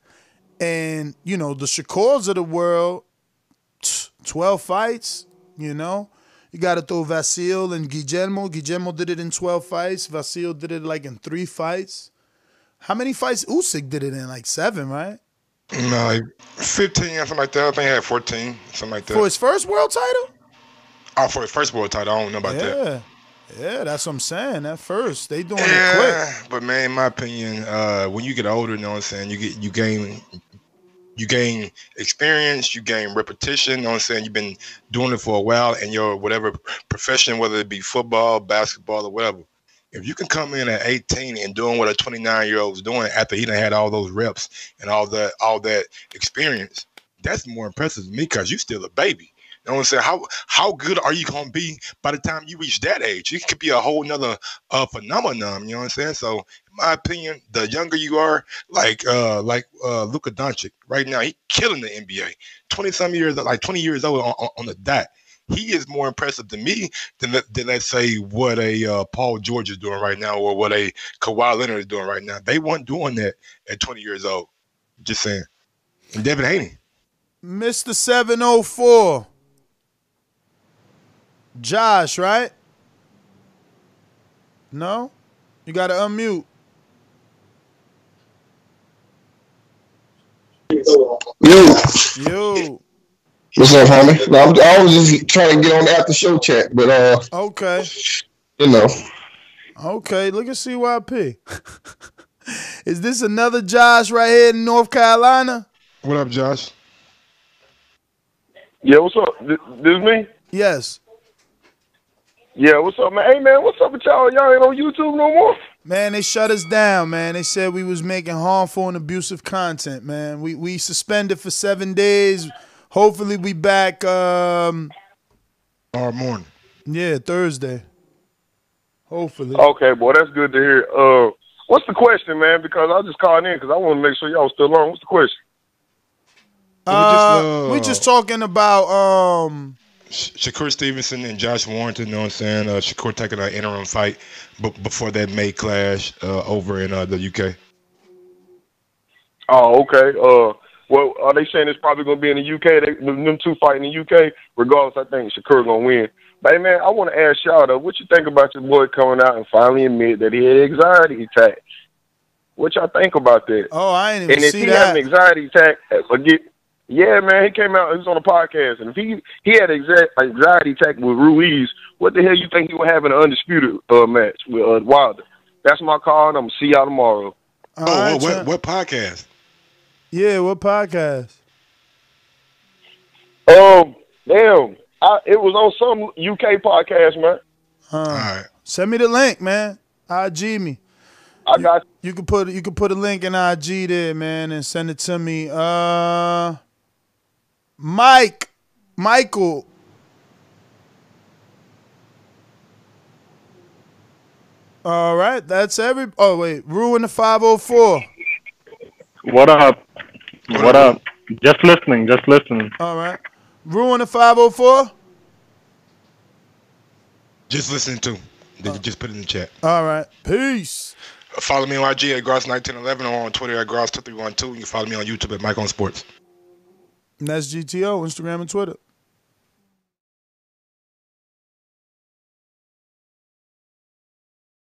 And, the Shakurs of the world, 12 fights, You got to throw Vasil and Guillermo. Guillermo did it in 12 fights. Vasil did it like in 3 fights. How many fights Usyk did it in? Like 7, right? No, like 15, something like that. I think he had 14, something like that. For his first world title? Oh, for his first world title. I don't know about that. Yeah, that's what I'm saying. That first, they doing it quick. But man, in my opinion, when you get older, you know what I'm saying, you gain experience, you gain repetition, you know what I'm saying? You've been doing it for a while in your whatever profession, whether it be football, basketball, or whatever. If you can come in at 18 and doing what a 29-year-old was doing after he done had all those reps and all that experience, that's more impressive to me because you still a baby. You know what I'm saying? How good are you going to be by the time you reach that age? It could be a whole nother phenomenon, you know what I'm saying? So, in my opinion, the younger you are, like Luka Doncic, right now, he's killing the NBA. 20 years old on the dot. He is more impressive to me than let's say, what a Paul George is doing right now or what a Kawhi Leonard is doing right now. They weren't doing that at 20 years old. Just saying. And Devin Haney. Mr. 704. Josh, right? No? You got to unmute. Yo. What's up, homie? No, I was just trying to get on the after show chat, but okay. Okay, look at CYP. Is this another Josh right here in North Carolina? What up, Josh? Yeah, what's up? This me? Yes. Yeah, what's up, man? Hey, man, what's up with y'all? Y'all ain't on YouTube no more? Man, they shut us down, man. They said we was making harmful and abusive content, man. We suspended for 7 days. Hopefully we back tomorrow morning. Yeah, Thursday. Hopefully. Okay, boy, that's good to hear. What's the question, man? Because I just called in because I want to make sure y'all still on. What's the question? We just talking about Shakur Stevenson and Josh Warrington. You know what I'm saying? Shakur taking an interim fight before that May clash over in the UK. Oh, okay. Well, are they saying it's probably going to be in the UK? Them two fighting in the UK. Regardless, I think Shakur going to win. But, hey, man, I want to ask y'all, though, what you think about your boy coming out and finally admit that he had anxiety attacks? What y'all think about that? Oh, I ain't even see that. And if he had an anxiety attack, yeah, man, he came out, he was on a podcast, and if he had an anxiety attack with Ruiz, what the hell you think he would have in an undisputed match with Wilder? That's my call, and I'm going to see y'all tomorrow. What podcast? Yeah, what podcast? Damn. It was on some UK podcast, man. All right. Send me the link, man. IG me. I got you. Can put a link in IG there, man, and send it to me. Michael. All right, that's Oh wait, Ruin the 504. What up? What up? Just listening. All right. Ruin the 504? Just listening to. Just put it in the chat. All right. Peace. Follow me on IG at Gross1911 or on Twitter at Gross2312. You can follow me on YouTube at Mike on Sports. And that's GTO, Instagram and Twitter.